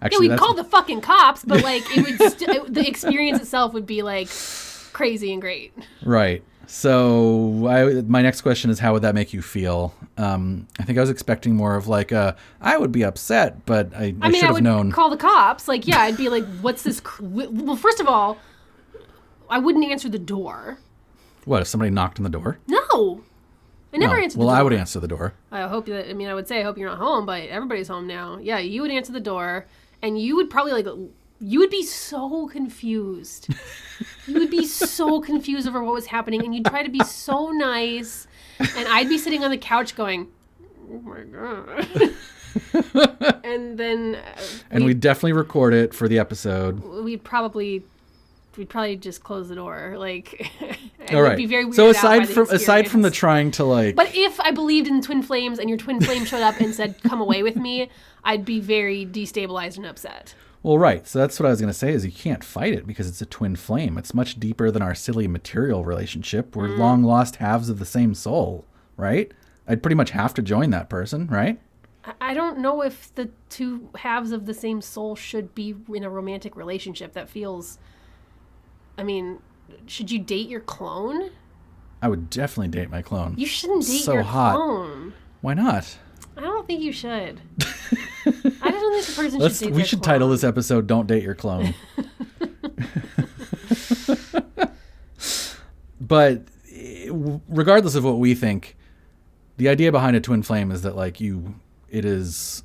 Actually, yeah, we'd call the fucking cops, but like it would the experience itself would be like crazy and great. Right. So my next question is, how would that make you feel? I think I was expecting more of like I would be upset, but I should have known. I would call the cops. Like, yeah, I'd be like, what's this? Well, first of all, I wouldn't answer the door. What, if somebody knocked on the door? No. I never answered the door. Well, I would answer the door. I hope that, I would say, I hope you're not home, but everybody's home now. Yeah, you would answer the door, and you would probably, you would be so confused. You would be so confused over what was happening, and you'd try to be so nice, and I'd be sitting on the couch going, oh my God. And then... and we'd definitely record it for the episode. We'd probably just close the door, like. All right. Be very weirded so out aside from the trying to like. But if I believed in twin flames and your twin flame showed up and said, "Come away with me," I'd be very destabilized and upset. Well, right. So that's what I was going to say is you can't fight it because it's a twin flame. It's much deeper than our silly material relationship. We're long lost halves of the same soul, right? I'd pretty much have to join that person, right? I don't know if the two halves of the same soul should be in a romantic relationship. That feels... should you date your clone? I would definitely date my clone. You shouldn't date so your hot. clone. Why not? I don't think you should. I don't think the person should date their We should clone. title this episode, Don't Date Your Clone. But regardless of what we think, the idea behind a twin flame is that it is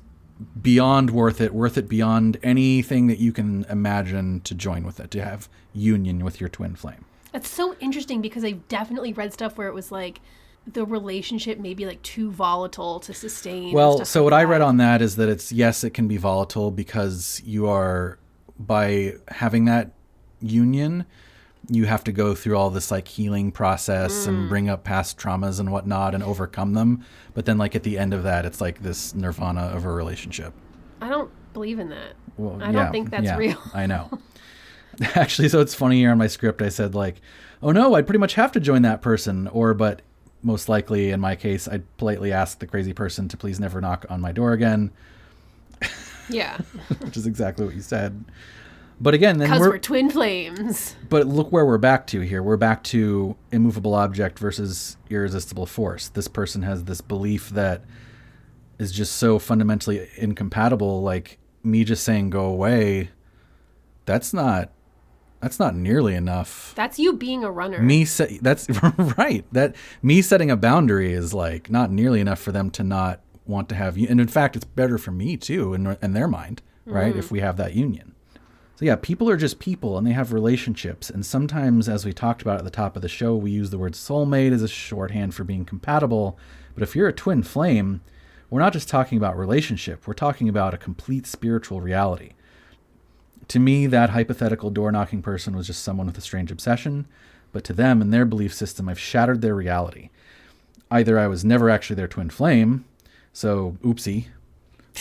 beyond worth it beyond anything that you can imagine to join with it, to have union with your twin flame. That's so interesting because I've definitely read stuff where it was like the relationship may be like too volatile to sustain. Well, so what I read on that is that it can be volatile because you are, by having that union, you have to go through all this like healing process and bring up past traumas and whatnot and overcome them. But then like at the end of that, it's like this nirvana of a relationship. I don't believe in that. Well, I don't think that's real. I know. Actually, so it's funny here on my script, I said like, oh no, I'd pretty much have to join that person. But most likely in my case, I'd politely ask the crazy person to please never knock on my door again. Yeah. Which is exactly what you said. But again, then because we're twin flames. But look where we're back to here. We're back to immovable object versus irresistible force. This person has this belief that is just so fundamentally incompatible. Like me just saying go away, that's not That's not nearly enough. That's you being a runner. That's right. That me setting a boundary is like not nearly enough for them to not want to have you. And in fact, it's better for me too, in their mind, right? If we have that union. So yeah, people are just people and they have relationships. And sometimes, as we talked about at the top of the show, we use the word soulmate as a shorthand for being compatible. But if you're a twin flame, we're not just talking about relationship. We're talking about a complete spiritual reality. To me, that hypothetical door-knocking person was just someone with a strange obsession, but to them and their belief system, I've shattered their reality. Either I was never actually their twin flame, so oopsie,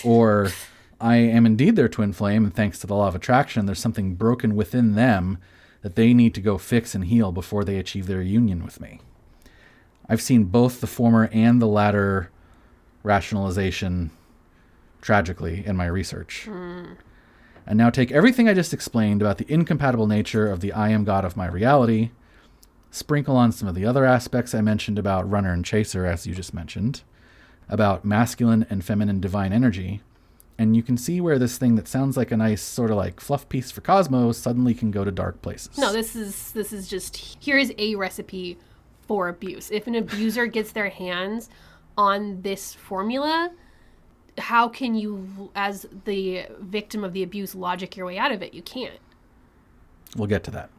or I am indeed their twin flame, and thanks to the law of attraction, there's something broken within them that they need to go fix and heal before they achieve their union with me. I've seen both the former and the latter rationalization, tragically, in my research. And now take everything I just explained about the incompatible nature of the I am God of my reality, sprinkle on some of the other aspects I mentioned about runner and chaser, as you just mentioned, about masculine and feminine divine energy, and you can see where this thing that sounds like a nice sort of like fluff piece for Cosmo suddenly can go to dark places. No, this is just, here is a recipe for abuse. If an abuser gets their hands on this formula, how can you, as the victim of the abuse, logic your way out of it? You can't. We'll get to that.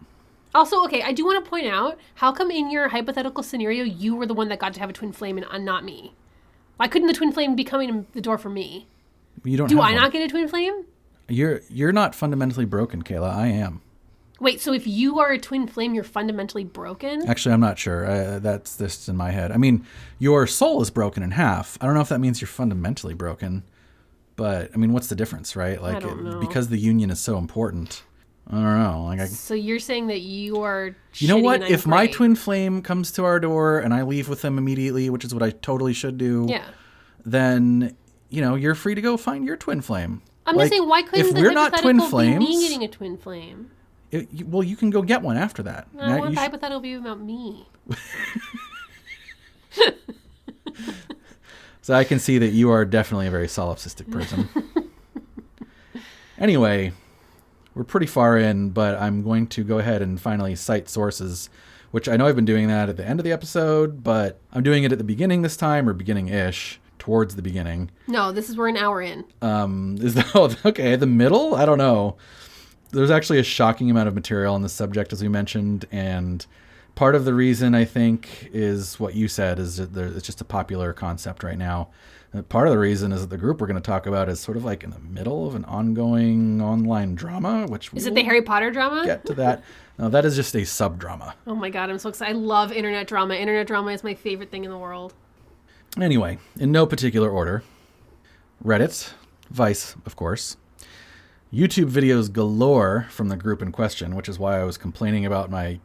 Also, okay, I do want to point out, how come in your hypothetical scenario, you were the one that got to have a twin flame and not me? Why couldn't the twin flame be coming in the door for me? You don't. Do I not get a twin flame? You're not fundamentally broken, Kayla. I am. Wait, so if you are a twin flame, you're fundamentally broken? Actually, I'm not sure. That's just in my head. I mean, your soul is broken in half. I don't know if that means you're fundamentally broken, but I mean, what's the difference, right? Like, I don't know. Because the union is so important. I don't know. Like, so you're saying that you are you know what? shitty and If I'm my great. twin flame comes to our door and I leave with them immediately, which is what I totally should do, Yeah. then, you're free to go find your twin flame. I'm just saying, why couldn't the we're not twin hypothetical be me flames, getting a twin flame? well, you can go get one after that. I want the hypothetical view about me. So I can see that you are definitely a very solipsistic person. Anyway, we're pretty far in, but I'm going to go ahead and finally cite sources, which I know I've been doing that at the end of the episode, but I'm doing it at the beginning this time, or beginning-ish, towards the beginning. No, we're an hour in. Okay, the middle? I don't know. There's actually a shocking amount of material on the subject, as we mentioned, and part of the reason, I think, is what you said, is that it's just a popular concept right now. And part of the reason is that the group we're going to talk about is sort of like in the middle of an ongoing online drama, which Is it the Harry Potter drama? Get to that. No, that is just a sub-drama. Oh my god, I'm so excited. I love internet drama. Internet drama is my favorite thing in the world. Anyway, in no particular order, Reddit, Vice, of course, YouTube videos galore from the group in question, which is why I was complaining about my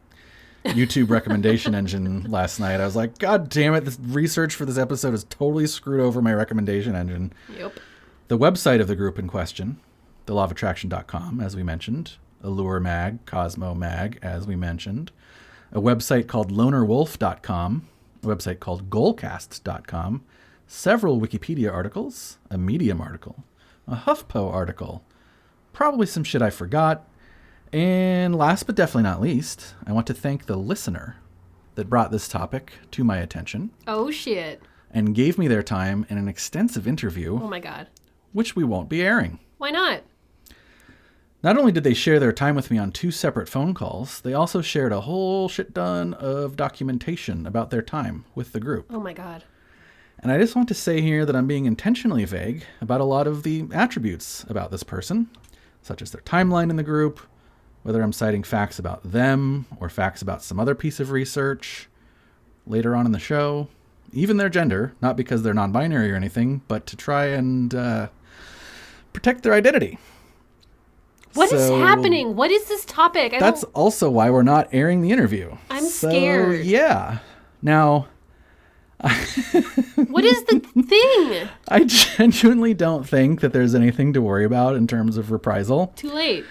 YouTube recommendation engine last night. I was like, God damn it, this research for this episode has totally screwed over my recommendation engine. Yep. The website of the group in question, thelawofattraction.com, as we mentioned, Allure Mag, Cosmo Mag, as we mentioned, a website called lonerwolf.com, a website called goalcast.com, several Wikipedia articles, a Medium article, a HuffPo article, probably some shit I forgot, and last but definitely not least, I want to thank the listener that brought this topic to my attention. Oh, shit. And gave me their time in an extensive interview. Oh, my God. Which we won't be airing. Why not? Not only did they share their time with me on 2 separate phone calls, they also shared a whole shit ton of documentation about their time with the group. Oh, my God. And I just want to say here that I'm being intentionally vague about a lot of the attributes about this person, such as their timeline in the group, whether I'm citing facts about them or facts about some other piece of research later on in the show, even their gender, not because they're non-binary or anything, but to try and protect their identity. What is happening? What is this topic? That's also why we're not airing the interview. I'm scared. Yeah. Now, what is the thing? I genuinely don't think that there's anything to worry about in terms of reprisal. Too late.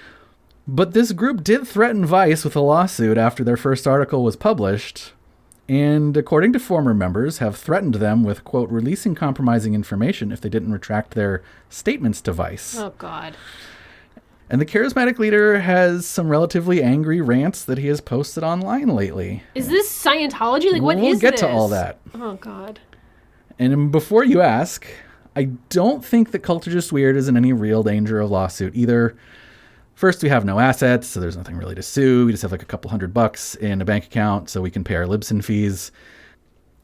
But this group did threaten Vice with a lawsuit after their first article was published, and according to former members, have threatened them with, quote, releasing compromising information if they didn't retract their statements to Vice. Oh, God. And the charismatic leader has some relatively angry rants that he has posted online lately. Is this Scientology? Like, what is this? We'll get to all that. Oh, God. And before you ask, I don't think that Cultist Weird is in any real danger of lawsuit either. First, we have no assets, so there's nothing really to sue. We just have like a couple $100 in a bank account so we can pay our Libsyn fees.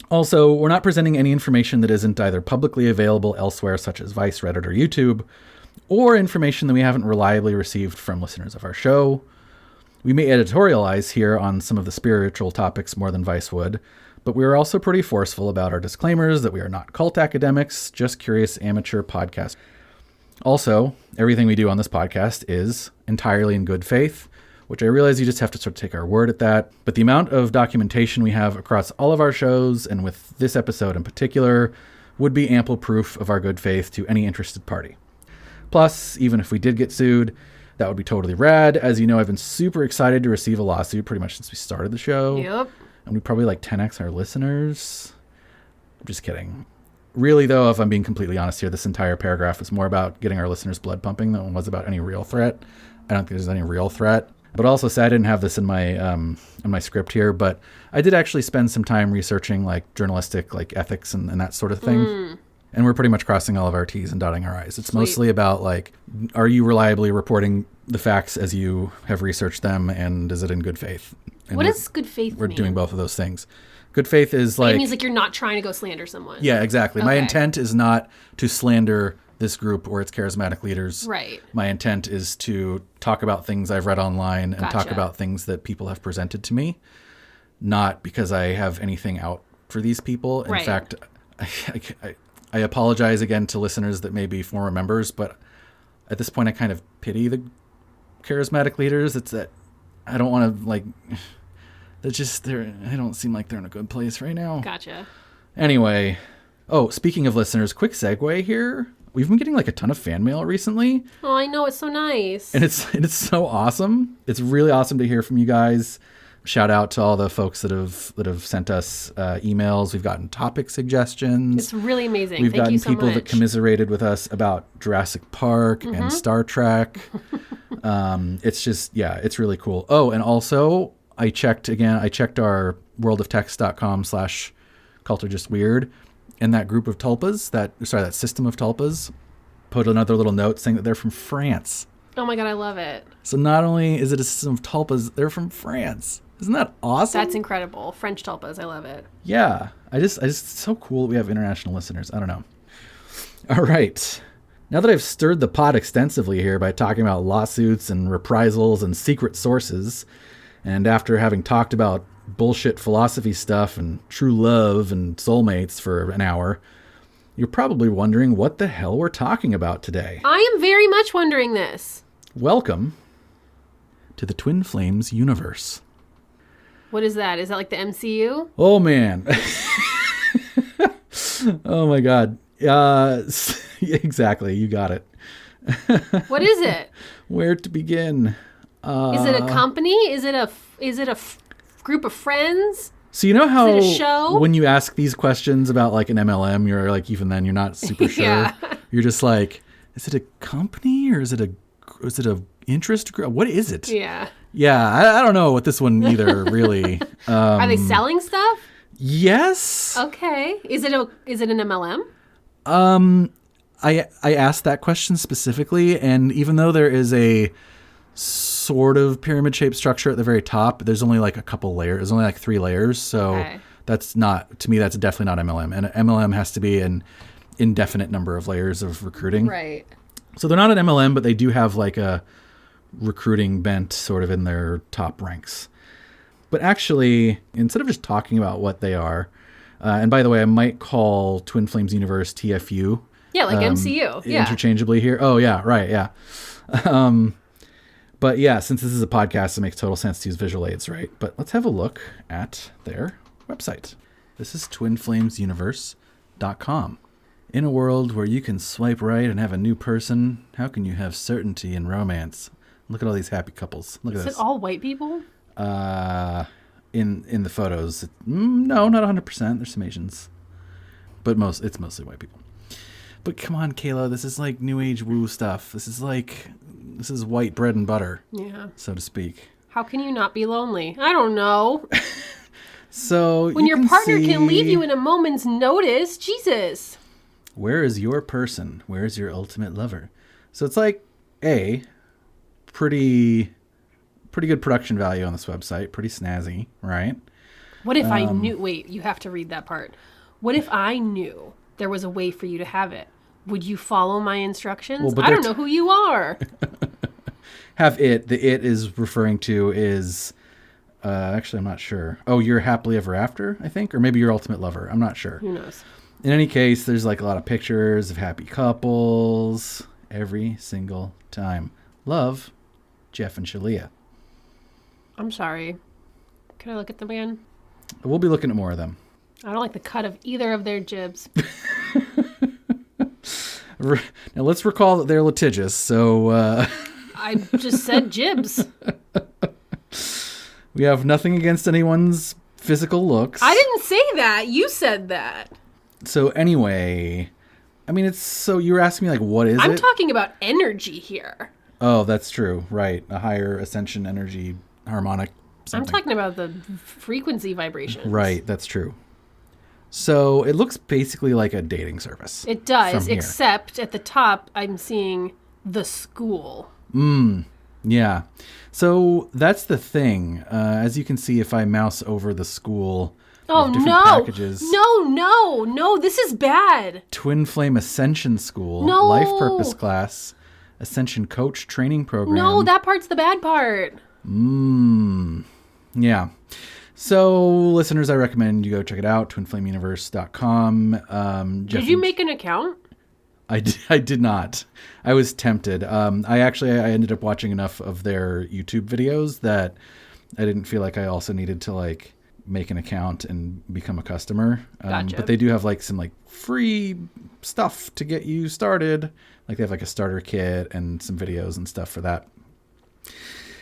Also, we're not presenting any information that isn't either publicly available elsewhere, such as Vice, Reddit, or YouTube, or information that we haven't reliably received from listeners of our show. We may editorialize here on some of the spiritual topics more than Vice would, but we are also pretty forceful about our disclaimers that we are not cult academics, just curious amateur podcasts. Also, everything we do on this podcast is entirely in good faith, which I realize you just have to sort of take our word at that. But the amount of documentation we have across all of our shows, and with this episode in particular, would be ample proof of our good faith to any interested party. Plus, even if we did get sued, that would be totally rad. As you know, I've been super excited to receive a lawsuit pretty much since we started the show. Yep. And we probably like 10x our listeners. I'm just kidding. Really, though, if I'm being completely honest here, this entire paragraph is more about getting our listeners' blood pumping than it was about any real threat. I don't think there's any real threat. But also, say I didn't have this in my script here, but I did actually spend some time researching like journalistic like ethics and that sort of thing. And we're pretty much crossing all of our T's and dotting our I's. It's mostly about like, are you reliably reporting the facts as you have researched them, and is it in good faith? And what does good faith mean? We're doing both of those things. Good faith is like... It means like you're not trying to go slander someone. Yeah, exactly. Okay. My intent is not to slander this group or its charismatic leaders. Right. My intent is to talk about things I've read online and talk Gotcha. about things that people have presented to me, not because I have anything out for these people. In Right. fact, I apologize again to listeners that may be former members, but at this point I kind of pity the charismatic leaders. It's that I don't want to like... They don't seem like they're in a good place right now. Gotcha. Anyway, speaking of listeners, quick segue here. We've been getting like a ton of fan mail recently. Oh, I know. It's so nice. And it's so awesome. It's really awesome to hear from you guys. Shout out to all the folks that have sent us emails. We've gotten topic suggestions. It's really amazing. We've Thank gotten you so people much. that commiserated with us about Jurassic Park and Star Trek. It's just, yeah, it's really cool. Oh, and also I checked our worldoftext.com/cultistweird, and that group of tulpas, that system of tulpas, put another little note saying that they're from France. Oh my God, I love it. So not only is it a system of tulpas, they're from France. Isn't that awesome? That's incredible. French tulpas. I love it. Yeah. It's so cool that we have international listeners. I don't know. All right. Now that I've stirred the pot extensively here by talking about lawsuits and reprisals and secret sources, and after having talked about bullshit philosophy stuff and true love and soulmates for an hour, you're probably wondering what the hell we're talking about today. I am very much wondering this. Welcome to the Twin Flames universe. What is that? Is that like the MCU? Oh, man. Oh, my God. Exactly. You got it. What is it? Where to begin? Is it a company? Is it a group of friends? So you know how Is it a show? when you ask these questions about like an MLM, you're like, even then you're not super sure. Yeah. You're just like, is it a company or is it a interest group? What is it? Yeah. Yeah, I don't know what this one either really. Are they selling stuff? Yes. Okay. Is it an MLM? I asked that question specifically, and even though there is a sort of pyramid-shaped structure at the very top, there's only like a couple layers. There's only like 3 layers, so Okay. that's definitely not MLM. And an MLM has to be an indefinite number of layers of recruiting. Right. So they're not an MLM, but they do have like a recruiting bent sort of in their top ranks. But actually, instead of just talking about what they are, and by the way, I might call Twin Flames Universe TFU. Yeah, like MCU. Yeah. Interchangeably here. Oh, yeah, right, yeah. But yeah, since this is a podcast, it makes total sense to use visual aids, right? But let's have a look at their website. This is twinflamesuniverse.com. In a world where you can swipe right and have a new person, how can you have certainty in romance? Look at all these happy couples. Look at Is this. it all white people? In the photos, no, not 100%. There's some Asians, but it's mostly white people. But come on, Kayla, this is like new age woo stuff. This is like white bread and butter, Yeah. so to speak. How can you not be lonely? I don't know. So when your partner can leave you in a moment's notice, Jesus. Where is your person? Where is your ultimate lover? So it's like pretty good production value on this website, pretty snazzy, right? What if I knew? Wait, you have to read that part. What if I knew there was a way for you to have it? Would you follow my instructions? Well, I don't know who you are. Have it. The it is referring to is, actually, I'm not sure. Oh, you're happily ever after, I think? Or maybe your ultimate lover. I'm not sure. Who knows? In any case, there's like a lot of pictures of happy couples every single time. Love, Jeff and Shaleia. I'm sorry. Can I look at them again? We'll be looking at more of them. I don't like the cut of either of their jibs. Now, let's recall that they're litigious, so... I just said jibs. We have nothing against anyone's physical looks. I didn't say that. You said that. So anyway, I mean, you were asking me, like, what is it? I'm talking about energy here. Oh, that's true. Right. A higher ascension energy harmonic something. I'm talking about the frequency vibrations. Right. That's true. So it looks basically like a dating service. It does, except at the top, I'm seeing the school. Yeah. So that's the thing. As you can see, if I mouse over the school, oh no! Packages. No! This is bad. Twin Flame Ascension School, No. Life Purpose Class, Ascension Coach Training Program. No, that part's the bad part. Yeah. So, listeners, I recommend you go check it out, twinflameuniverse.com. Did you make an account? I did not. I was tempted. I ended up watching enough of their YouTube videos that I didn't feel like I also needed to like make an account and become a customer. Gotcha. But they do have like some like free stuff to get you started. Like they have like a starter kit and some videos and stuff for that.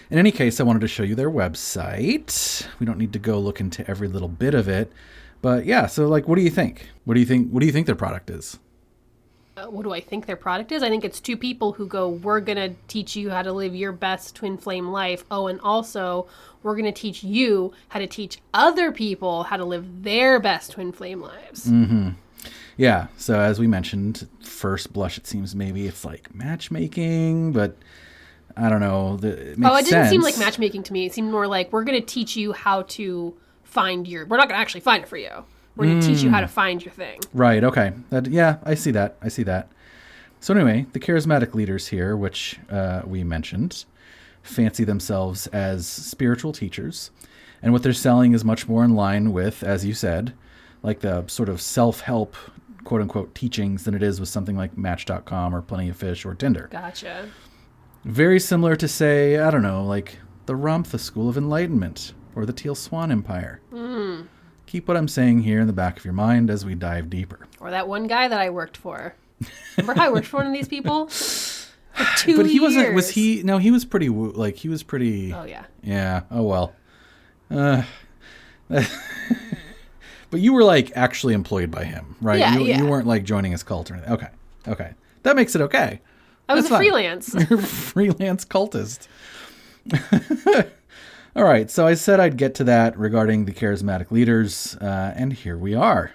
In any case, I wanted to show you their website. We don't need to go look into every little bit of it. But yeah, so like, what do you think? What do you think their product is? What do I think their product is? I think it's two people who go, we're going to teach you how to live your best twin flame life. Oh, and also we're going to teach you how to teach other people how to live their best twin flame lives. Mm-hmm. Yeah. So as we mentioned, first blush, it seems maybe it's like matchmaking, but I don't know. It didn't seem like matchmaking to me. It seemed more like we're going to teach you how to find we're not going to actually find it for you. We're going to teach you how to find your thing. Right. Okay. Yeah, I see that. So anyway, the charismatic leaders here, which we mentioned, fancy themselves as spiritual teachers. And what they're selling is much more in line with, as you said, like the sort of self-help, quote unquote, teachings than it is with something like Match.com or Plenty of Fish or Tinder. Gotcha. Very similar to, say, I don't know, like the Ramtha School of Enlightenment or the Teal Swan Empire. Keep what I'm saying here in the back of your mind as we dive deeper. Or that one guy that I worked for. Remember how I worked for one of these people? For 2 years. But he wasn't, was he, no, he was pretty, he was pretty. Oh, yeah. Yeah, oh well. But you were like actually employed by him, right? Yeah, You weren't like joining his cult or anything. Okay. That makes it okay. I was a freelance. You're a freelance cultist. All right, so I said I'd get to that regarding the charismatic leaders, and here we are.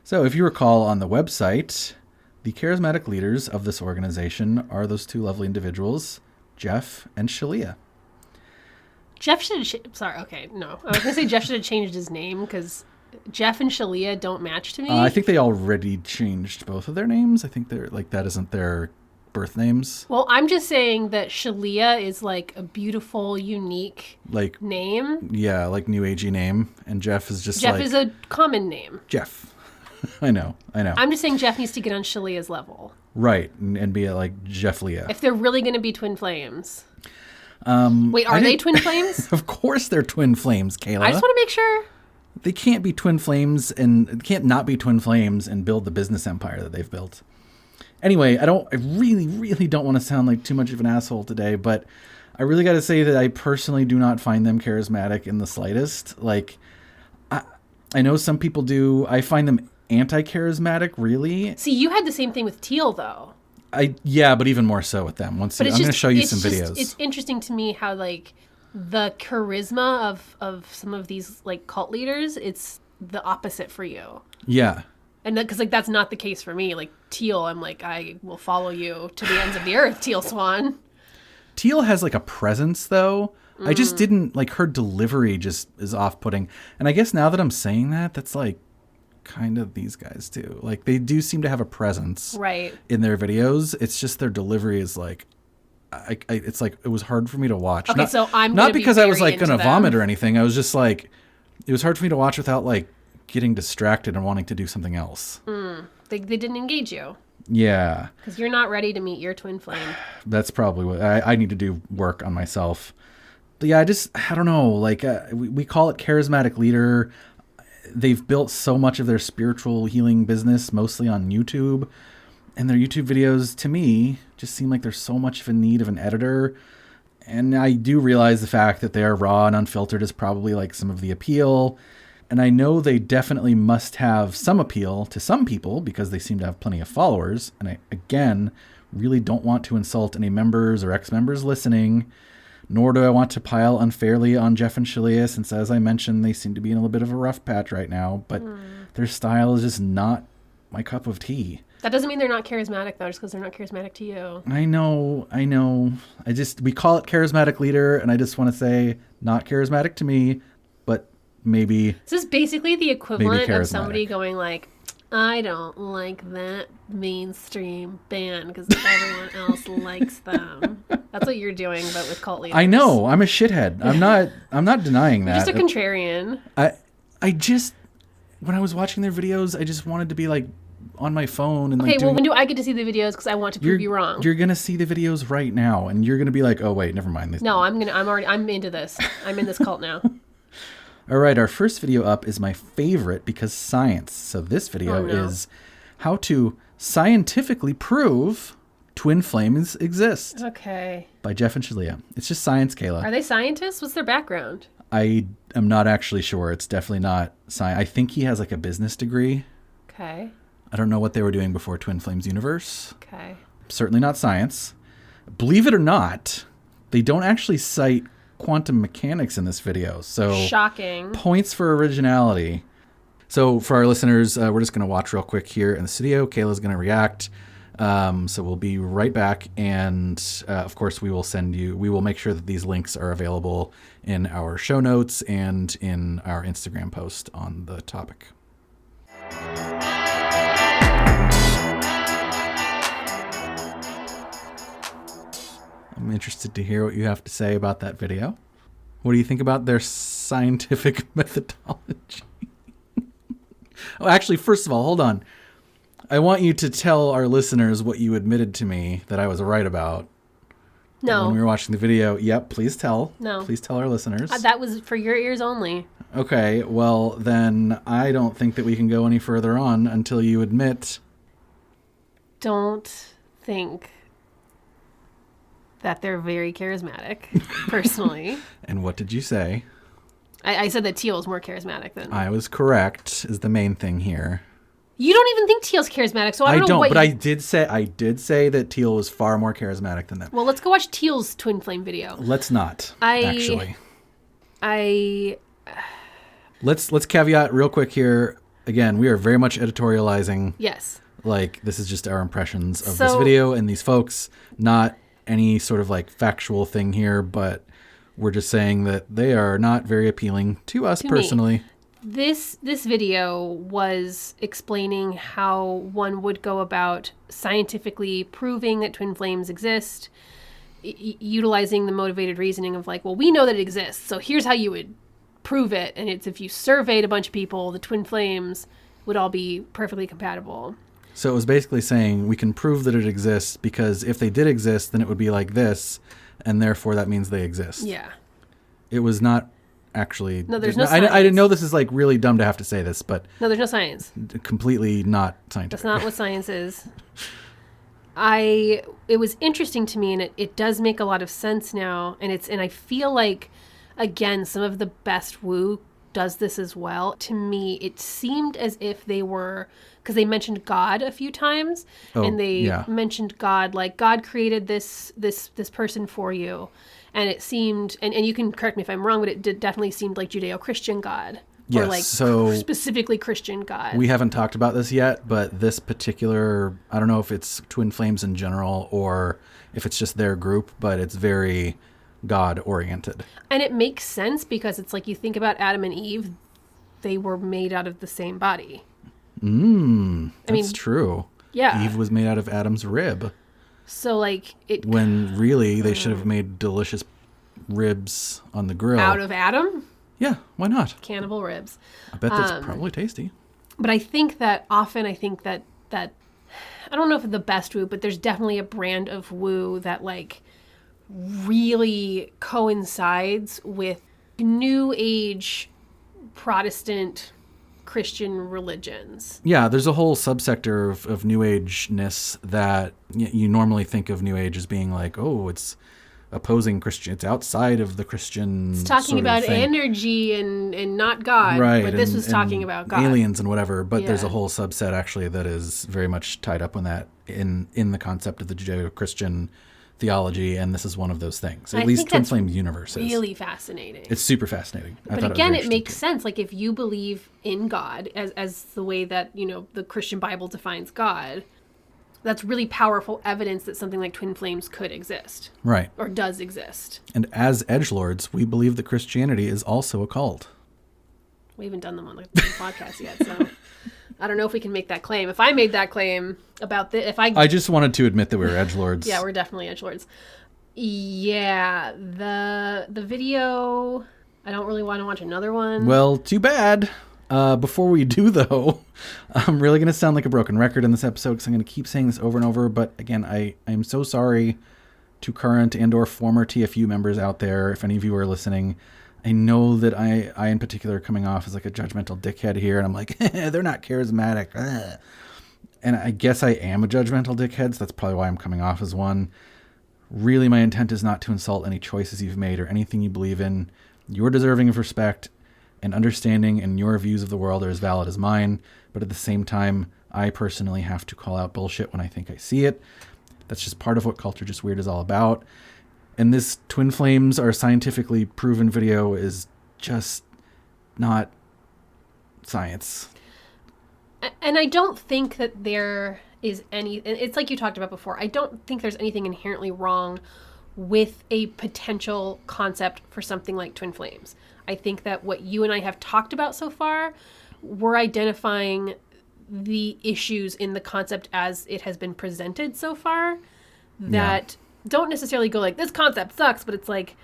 So if you recall on the website, the charismatic leaders of this organization are those two lovely individuals, Jeff and Shaleia. Jeff should have... Sorry, okay, no. I was going to say Jeff should have changed his name because Jeff and Shaleia don't match to me. I think they already changed both of their names. I think they're like that isn't their birth names. Well, I'm just saying that Shaleia is like a beautiful, unique like name. Yeah, like new agey name, and Jeff is just Jeff like is a common name. Jeff. I know. I'm just saying Jeff needs to get on Shaleia's level. Right, and be like Jeff Leah. If they're really going to be twin flames. Wait, are they twin flames? Of course they're twin flames, Kayla. I just want to make sure. They can't be twin flames and can't not be twin flames and build the business empire that they've built. Anyway, I really, really don't want to sound like too much of an asshole today, but I really got to say that I personally do not find them charismatic in the slightest. Like, I know some people do. I find them anti-charismatic, really. See, you had the same thing with Teal, though. Yeah, but even more so with them. I'm going to show you some videos. It's interesting to me how like the charisma of some of these like cult leaders, it's the opposite for you. Yeah. And because like that's not the case for me. Like Teal, I'm like, I will follow you to the ends of the earth, Teal Swan. Teal has like a presence though. I just didn't like her delivery just is off-putting. And I guess now that I'm saying that, that's like kind of these guys too. Like they do seem to have a presence right in their videos. It's just their delivery is like, it's like it was hard for me to watch. Okay, so I'm not because I was like going to vomit or anything. I was just like, it was hard for me to watch without like getting distracted and wanting to do something else. They didn't engage you. Yeah. Because you're not ready to meet your twin flame. That's probably what I need to do work on myself. But yeah, I don't know. Like we call it charismatic leader. They've built so much of their spiritual healing business mostly on YouTube. And their YouTube videos, to me, just seem like there's so much of a need of an editor. And I do realize the fact that they are raw and unfiltered is probably like some of the appeal. And I know they definitely must have some appeal to some people because they seem to have plenty of followers. And I, again, really don't want to insult any members or ex-members listening, nor do I want to pile unfairly on Jeff and Shaleia, since, as I mentioned, they seem to be in a little bit of a rough patch right now. But their style is just not my cup of tea. That doesn't mean they're not charismatic, though, just because they're not charismatic to you. I know. We call it charismatic leader, and I just want to say, not charismatic to me, but maybe. This is basically the equivalent of somebody going like, I don't like that mainstream band because everyone else likes them. That's what you're doing, but with cult leaders. I know. I'm a shithead. I'm not denying that. You're just a contrarian. I just, when I was watching their videos, I just wanted to be like on my phone and okay, like well, when do I get to see the videos? Because I want to prove you wrong. You're gonna see the videos right now, and you're gonna be like, "Oh wait, never mind this." No, I'm into this. I'm in this cult now. All right, our first video up is my favorite because science. So this video is how to scientifically prove twin flames exist. Okay. By Jeff and Shaleia. It's just science, Kayla. Are they scientists? What's their background? I am not actually sure. It's definitely not science. I think he has like a business degree. Okay. I don't know what they were doing before Twin Flames Universe. Okay. Certainly not science. Believe it or not, they don't actually cite quantum mechanics in this video. So shocking. Points for originality. So for our listeners, we're just going to watch real quick here in the studio. Kayla's going to react. So we'll be right back. And of course, we will make sure that these links are available in our show notes and in our Instagram post on the topic. I'm interested to hear what you have to say about that video. What do you think about their scientific methodology? Oh, actually, first of all, hold on. I want you to tell our listeners what you admitted to me that I was right about. No. When we were watching the video. Yep, please tell. No. Please tell our listeners. That was for your ears only. Okay, well, then I don't think that we can go any further on until you admit. Don't think that they're very charismatic, personally. And what did you say? I said that Teal is more charismatic than... I was correct, is the main thing here. You don't even think Teal's charismatic, so I don't know what... But I did say that Teal was far more charismatic than them. Well, let's go watch Teal's Twin Flame video. Let's not, actually. Let's caveat real quick here. Again, we are very much editorializing. Yes. Like, this is just our impressions of this video and these folks, not any sort of like factual thing here, but we're just saying that they are not very appealing to us personally. This video was explaining how one would go about scientifically proving that twin flames exist, utilizing the motivated reasoning of like, well, we know that it exists, so here's how you would prove it. And it's if you surveyed a bunch of people, the twin flames would all be perfectly compatible. So it was basically saying we can prove that it exists because if they did exist, then it would be like this, and therefore that means they exist. Yeah. It was not actually... No, there's no science. I didn't know this is like really dumb to have to say this, but... No, there's no science. Completely not scientific. That's not what science is. It was interesting to me, and it does make a lot of sense now, and I feel like, again, some of the best woo does this as well. To me, it seemed as if they were, because they mentioned God a few times, and they mentioned God, like God created this person for you. And it seemed, and you can correct me if I'm wrong, but it definitely seemed like Judeo-Christian God. Yes, or like so specifically Christian God. We haven't talked about this yet, but this particular, I don't know if it's Twin Flames in general or if it's just their group, but it's very God-oriented. And it makes sense because it's like you think about Adam and Eve, they were made out of the same body. That's true. Yeah. Eve was made out of Adam's rib. So like it... When really they should have made delicious ribs on the grill. Out of Adam? Yeah, why not? Cannibal ribs. I bet that's probably tasty. But I think that often, I don't know if it's the best woo, but there's definitely a brand of woo that like really coincides with New Age Protestant Christian religions. Yeah, there's a whole subsector of New Age-ness that you normally think of New Age as being like, oh, it's opposing Christian. It's outside of the Christian. It's talking about energy and not God. Right. But this was talking about God. Aliens and whatever. But there's a whole subset actually that is very much tied up in that in the concept of the Judeo-Christian theology, and this is one of those things. At least Twin Flame universe is. Really fascinating. It's super fascinating. But again, it makes sense. Like if you believe in God as the way that, the Christian Bible defines God, that's really powerful evidence that something like Twin Flames could exist. Right. Or does exist. And as edgelords, we believe that Christianity is also a cult. We haven't done them on the podcast yet, so I don't know if we can make that claim. If I made that claim about this, I just wanted to admit that we were edgelords. Yeah, we're definitely edgelords. Yeah, the video, I don't really want to watch another one. Well, too bad. Before we do, though, I'm really going to sound like a broken record in this episode because I'm going to keep saying this over and over. But again, I'm so sorry to current and or former TFU members out there. If any of you are listening, I know that I in particular are coming off as like a judgmental dickhead here. And I'm like, they're not charismatic. Ugh. And I guess I am a judgmental dickhead. So that's probably why I'm coming off as one. Really, my intent is not to insult any choices you've made or anything you believe in. You're deserving of respect and understanding, and your views of the world are as valid as mine. But at the same time, I personally have to call out bullshit when I think I see it. That's just part of what Culture Just Weird is all about. And this Twin Flames are scientifically proven video is just not science. And I don't think that there is any... It's like you talked about before. I don't think there's anything inherently wrong with a potential concept for something like Twin Flames. I think that what you and I have talked about so far, we're identifying the issues in the concept as it has been presented so far that don't necessarily go like, this concept sucks, but it's like,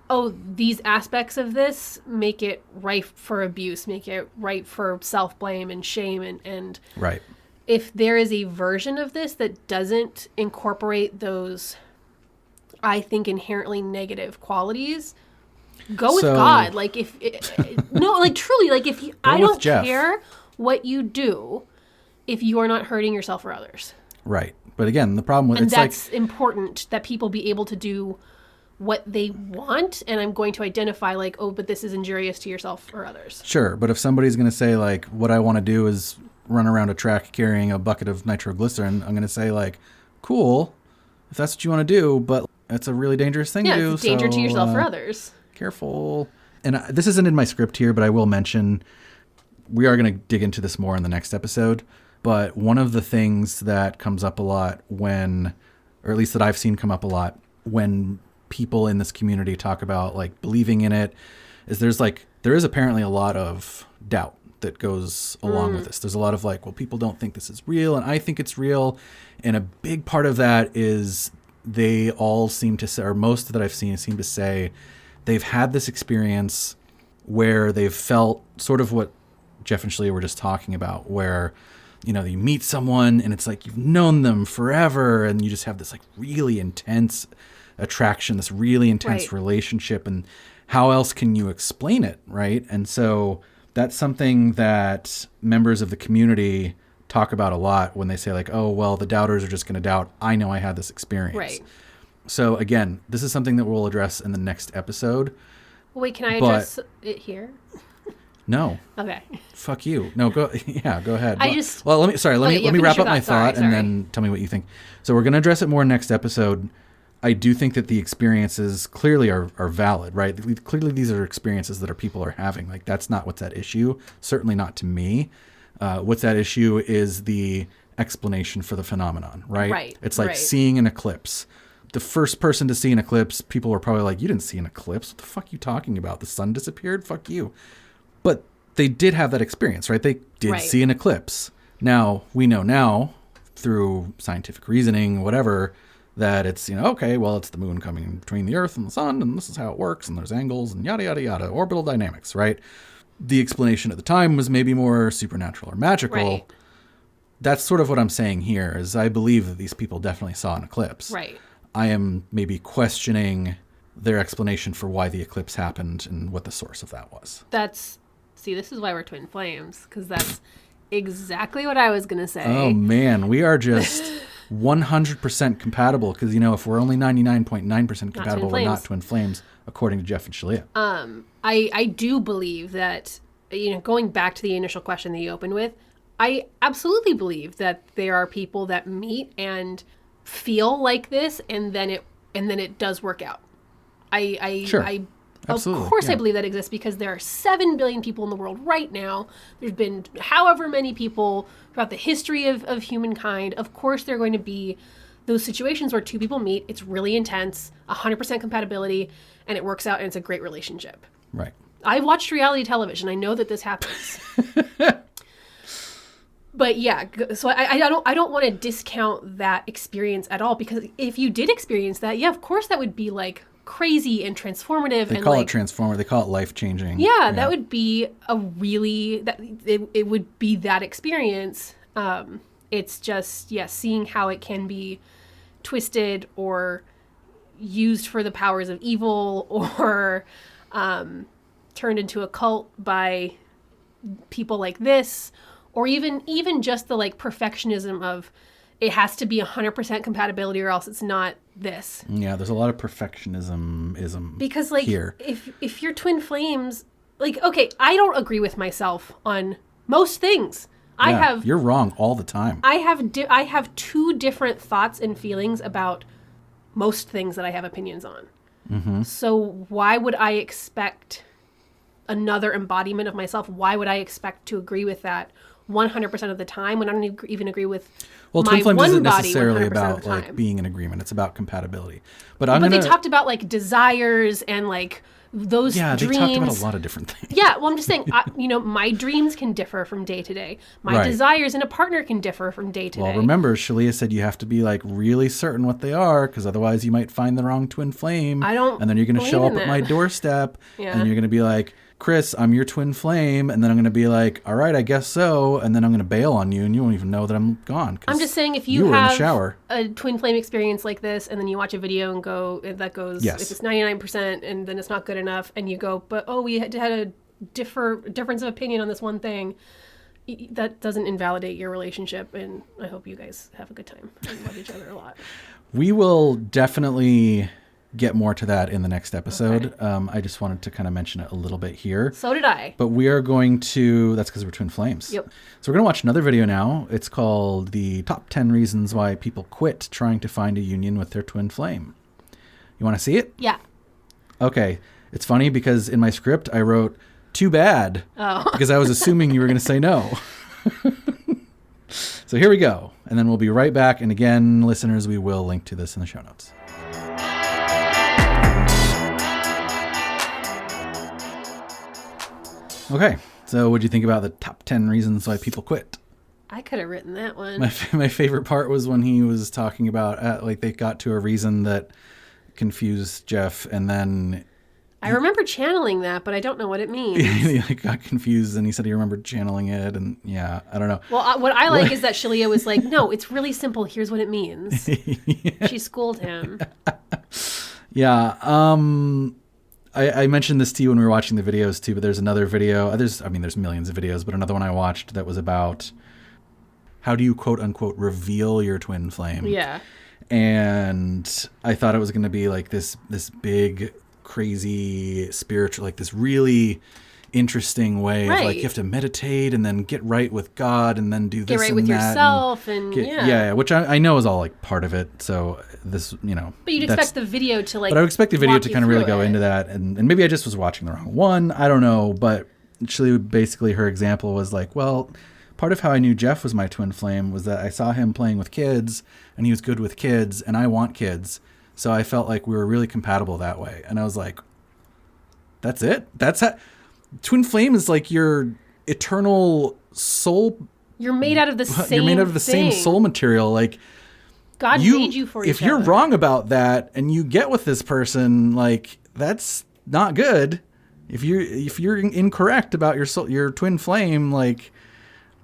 oh, these aspects of this make it rife for abuse, make it ripe for self-blame and shame. And right. If there is a version of this that doesn't incorporate those, I think, inherently negative qualities, go with God. Like truly, like if you, I don't care what you do if you are not hurting yourself or others. Right. But again, the problem with that's important that people be able to do what they want. And I'm going to identify like, oh, but this is injurious to yourself or others. Sure. But if somebody's going to say like, what I want to do is run around a track carrying a bucket of nitroglycerin, I'm going to say like, cool, if that's what you want to do, but it's a really dangerous thing to do. It's a danger to yourself or others. Careful. And this isn't in my script here, but I will mention, we are going to dig into this more in the next episode. But one of the things that comes up a lot when, or at least that I've seen come up a lot when people in this community talk about like believing in it, is there is apparently a lot of doubt that goes along with this. There's a lot of like, well, people don't think this is real and I think it's real. And a big part of that is they all seem to say, or most that I've seen seem to say, they've had this experience where they've felt sort of what Jeff and Shaleia were just talking about, where, you meet someone and it's like you've known them forever and you just have this like really intense attraction, this really intense relationship, and how else can you explain it, right? And so that's something that members of the community talk about a lot when they say like, oh, well, the doubters are just going to doubt. I know I had this experience. Right. So again, this is something that we'll address in the next episode. Wait, can I address it here? No. Okay. Fuck you. No, go ahead. I just... Well, let me wrap up my thought Sorry. and then tell me what you think. So we're going to address it more next episode. I do think that the experiences clearly are valid, right? Clearly these are experiences that people are having. Like, that's not what's at issue. Certainly not to me. What's at issue is the explanation for the phenomenon, right? Right. It's like seeing an eclipse. The first person to see an eclipse, people were probably like, you didn't see an eclipse. What the fuck are you talking about? The sun disappeared? Fuck you. But they did have that experience, right? They did see an eclipse. Now, we know now, through scientific reasoning, whatever, that it's, okay, well, it's the moon coming between the Earth and the sun, and this is how it works, and there's angles, and yada, yada, yada, orbital dynamics, right? The explanation at the time was maybe more supernatural or magical. Right. That's sort of what I'm saying here, is I believe that these people definitely saw an eclipse. Right. I am maybe questioning their explanation for why the eclipse happened and what the source of that was. This is why we're twin flames, because that's exactly what I was going to say. Oh, man, we are just 100% compatible, because, if we're only 99.9% compatible, we're not twin flames, according to Jeff and Shaleia. I do believe that, going back to the initial question that you opened with, I absolutely believe that there are people that meet and feel like this, and then it does work out. Sure. Absolutely. Of course, I believe that exists, because there are 7 billion people in the world right now. There's been however many people throughout the history of humankind. Of course, there are going to be those situations where two people meet. It's really intense, 100% compatibility, and it works out, and it's a great relationship. Right. I've watched reality television. I know that this happens. But yeah, so I don't want to discount that experience at all, because if you did experience that, yeah, of course that would be like crazy and transformative. They call it transformative. They call it life-changing. Yeah, that would be it would be that experience. It's just, seeing how it can be twisted or used for the powers of evil, or turned into a cult by people like this, or even just the like perfectionism of it has to be 100% compatibility or else it's not this. Yeah, there's a lot of perfectionism because like here. If you're twin flames, like, okay, I don't agree with myself on most things. You're wrong all the time. I have two different thoughts and feelings about most things that I have opinions on. Mm-hmm. So why would I expect another embodiment of myself? Why would I expect to agree with that 100% of the time when I don't even agree with twin flames one isn't body necessarily 100% about of the time. like being in agreement. It's about compatibility. But they talked about like desires and like those dreams. Yeah, they talked about a lot of different things. Yeah, well, I'm just saying, my dreams can differ from day to day. My desires in a partner can differ from day to day. Well, remember, Shaleia said you have to be like really certain what they are, because otherwise you might find the wrong twin flame. And then you're going to show up at my doorstep, and you're going to be like, Chris, I'm your twin flame, and then I'm going to be like, all right, I guess so, and then I'm going to bail on you, and you won't even know that I'm gone. I'm just saying, if you have a twin flame experience like this, and then you watch a video and go, that goes, if it's 99%, and then it's not good enough, and you go, but we had a difference of opinion on this one thing, that doesn't invalidate your relationship, and I hope you guys have a good time and love each other a lot. We will definitely get more to that in the next episode. Okay. I just wanted to kind of mention it a little bit here. So did I. But we are going to, that's because we're twin flames. Yep. So we're going to watch another video now. It's called The Top 10 Reasons Why People Quit Trying to Find a Union with Their Twin Flame. You want to see it? Yeah. Okay. It's funny because in my script I wrote, too bad. Oh. Because I was assuming you were going to say no. So here we go. And then we'll be right back. And again, listeners, we will link to this in the show notes. Okay, so what do you think about the top 10 reasons why people quit? I could have written that one. My favorite part was when he was talking about, they got to a reason that confused Jeff, and then... I remember channeling that, but I don't know what it means. He got confused, and he said he remembered channeling it, and I don't know. Well, what I like is that Shaleia was like, no, it's really simple. Here's what it means. Yeah. She schooled him. Yeah, I mentioned this to you when we were watching the videos too, but there's another video. There's millions of videos, but another one I watched that was about how do you quote unquote reveal your twin flame. Yeah. And I thought it was going to be like this big, crazy spiritual, like this really interesting way of like you have to meditate and then get right with God and then do this get right and with that yourself which I know is all like part of it. So this, but you'd expect the video to like, but I would expect the video to kind of really go it. into that, and maybe I just was watching the wrong one. I don't know, but actually basically her example was like, well, part of how I knew Jeff was my twin flame was that I saw him playing with kids and he was good with kids and I want kids. So I felt like we were really compatible that way. And I was like, that's it? That's how twin flame is like your eternal soul. You're made out of the same You're made out of the same soul material. Like God made you for each other. If you're wrong about that and you get with this person, like that's not good. If you're incorrect about your soul, your twin flame, like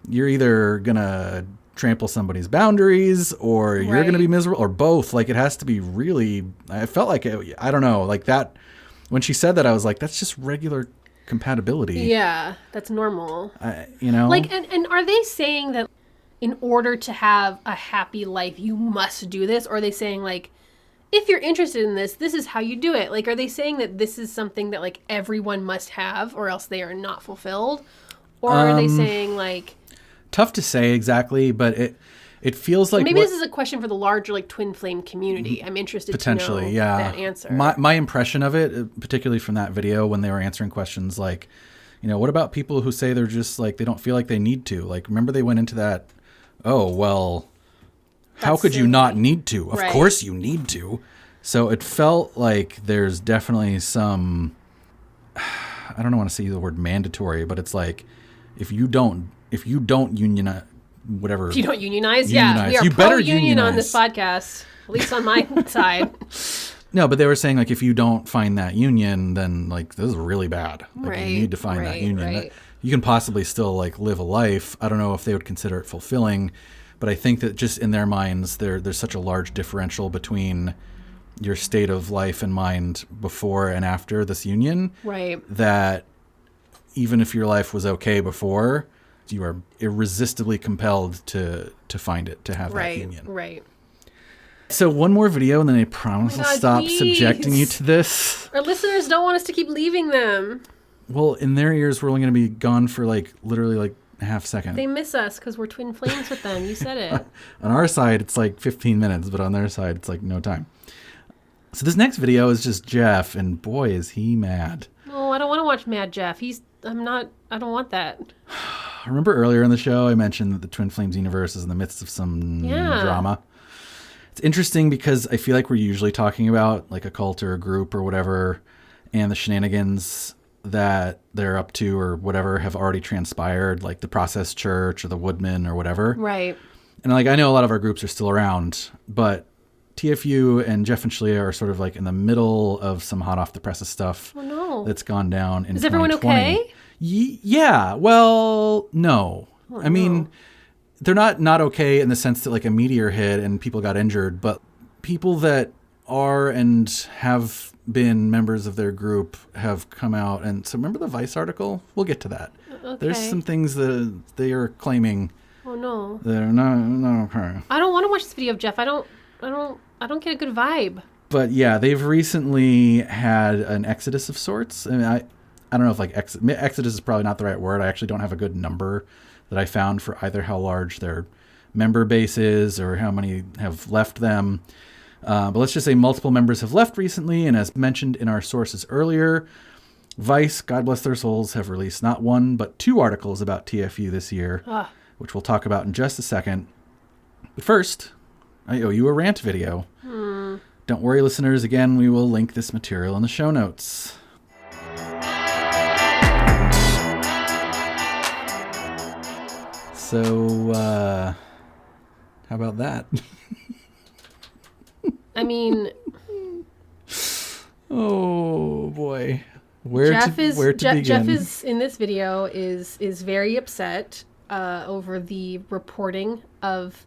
you're either gonna trample somebody's boundaries or you're gonna be miserable or both. Like it has to be really. I felt like I don't know, like that. When she said that, I was like, that's just regular compatibility. Yeah, that's normal. Like, and are they saying that in order to have a happy life, you must do this? Or are they saying like, if you're interested in this, this is how you do it? Like, are they saying that this is something that like everyone must have or else they are not fulfilled? Or are they saying like... Tough to say exactly, but it feels like... Maybe this is a question for the larger like twin flame community. I'm interested to know that answer. My impression of it, particularly from that video when they were answering questions like, what about people who say they're just like, they don't feel like they need to? Like, remember they went into that, how could you not need to? Of course you need to. So it felt like there's definitely some, I don't want to say the word mandatory, but it's like, if you don't unionize, whatever. If you don't unionize, we are pro-union on this podcast, at least on my side. No, but they were saying like, if you don't find that union, then like this is really bad. Like you need to find that union. You can possibly still like live a life. I don't know if they would consider it fulfilling, but I think that just in their minds, there's such a large differential between your state of life and mind before and after this union, that even if your life was okay before, you are irresistibly compelled to find it, to have that union. Right. So one more video, and then I promise I'll stop subjecting you to this. Our listeners don't want us to keep leaving them. Well, in their ears, we're only going to be gone for like literally like a half second. They miss us because we're twin flames with them. You said it. On our side, it's like 15 minutes, but on their side, it's like no time. So this next video is just Jeff, and boy, is he mad. Oh, I don't want to watch Mad Jeff. I don't want that. Remember earlier in the show, I mentioned that the Twin Flames universe is in the midst of some drama. It's interesting because I feel like we're usually talking about like a cult or a group or whatever, and the shenanigans that they're up to or whatever have already transpired, like the Process Church or the Woodmen or whatever. Right. And like I know a lot of our groups are still around, but TFU and Jeff and Shaleia are sort of like in the middle of some hot off the presses stuff that's gone down in 2020. Is everyone okay? Yeah. Well, no. I mean, they're not okay in the sense that like a meteor hit and people got injured, but people that are and have been members of their group have come out. And so remember the Vice article? We'll get to that. Okay. There's some things that they are claiming. Oh no. That are not okay. I don't want to watch this video of Jeff. I don't get a good vibe. But yeah, they've recently had an exodus of sorts. I mean, I don't know if like exodus is probably not the right word. I actually don't have a good number that I found for either how large their member base is or how many have left them. But let's just say multiple members have left recently. And as mentioned in our sources earlier, Vice, God bless their souls, have released not one, but 2 articles about TFU this year, which we'll talk about in just a second. But first, I owe you a rant video. Don't worry, listeners. Again, we will link this material in the show notes. So, how about that? I mean... Oh, boy. Where to begin? Jeff is, in this video, is very upset over the reporting of...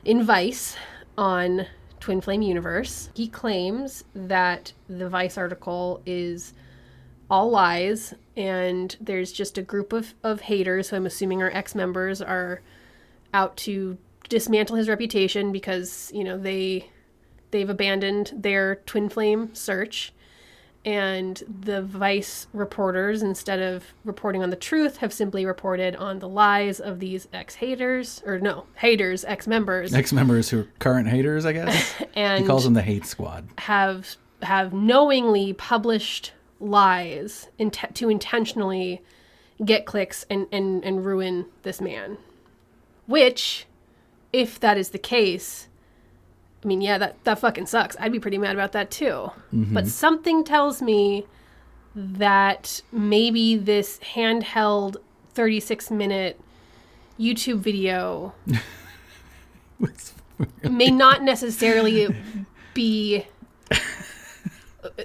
in Vice on Twin Flame Universe. He claims that the Vice article is all lies and there's just a group of haters, who I'm assuming are ex-members, are out to dismantle his reputation because, they've abandoned their Twin Flame search. And the Vice reporters, instead of reporting on the truth, have simply reported on the lies of these ex-haters, or no, haters, ex-members. Ex-members who are current haters, I guess. And he calls them the hate squad. Have knowingly published lies to intentionally get clicks and ruin this man. Which, if that is the case, I mean, yeah, that fucking sucks. I'd be pretty mad about that too. Mm-hmm. But something tells me that maybe this handheld 36-minute YouTube video may not necessarily be...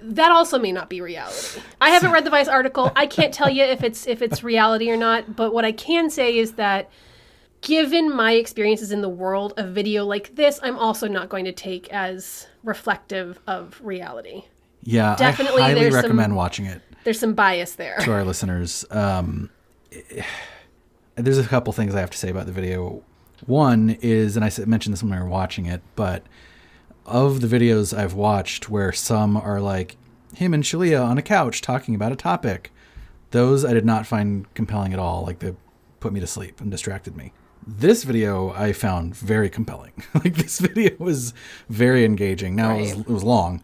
That also may not be reality. I haven't read the Vice article. I can't tell you if it's reality or not. But what I can say is that given my experiences in the world, a video like this, I'm also not going to take as reflective of reality. Yeah, definitely. I highly recommend watching it. There's some bias there. To our listeners. There's a couple things I have to say about the video. One is, and I mentioned this when we were watching it, but of the videos I've watched where some are like him and Shaleia on a couch talking about a topic, those I did not find compelling at all. Like, they put me to sleep and distracted me. This video I found very compelling. Like, this video was very engaging. Now right. It was long,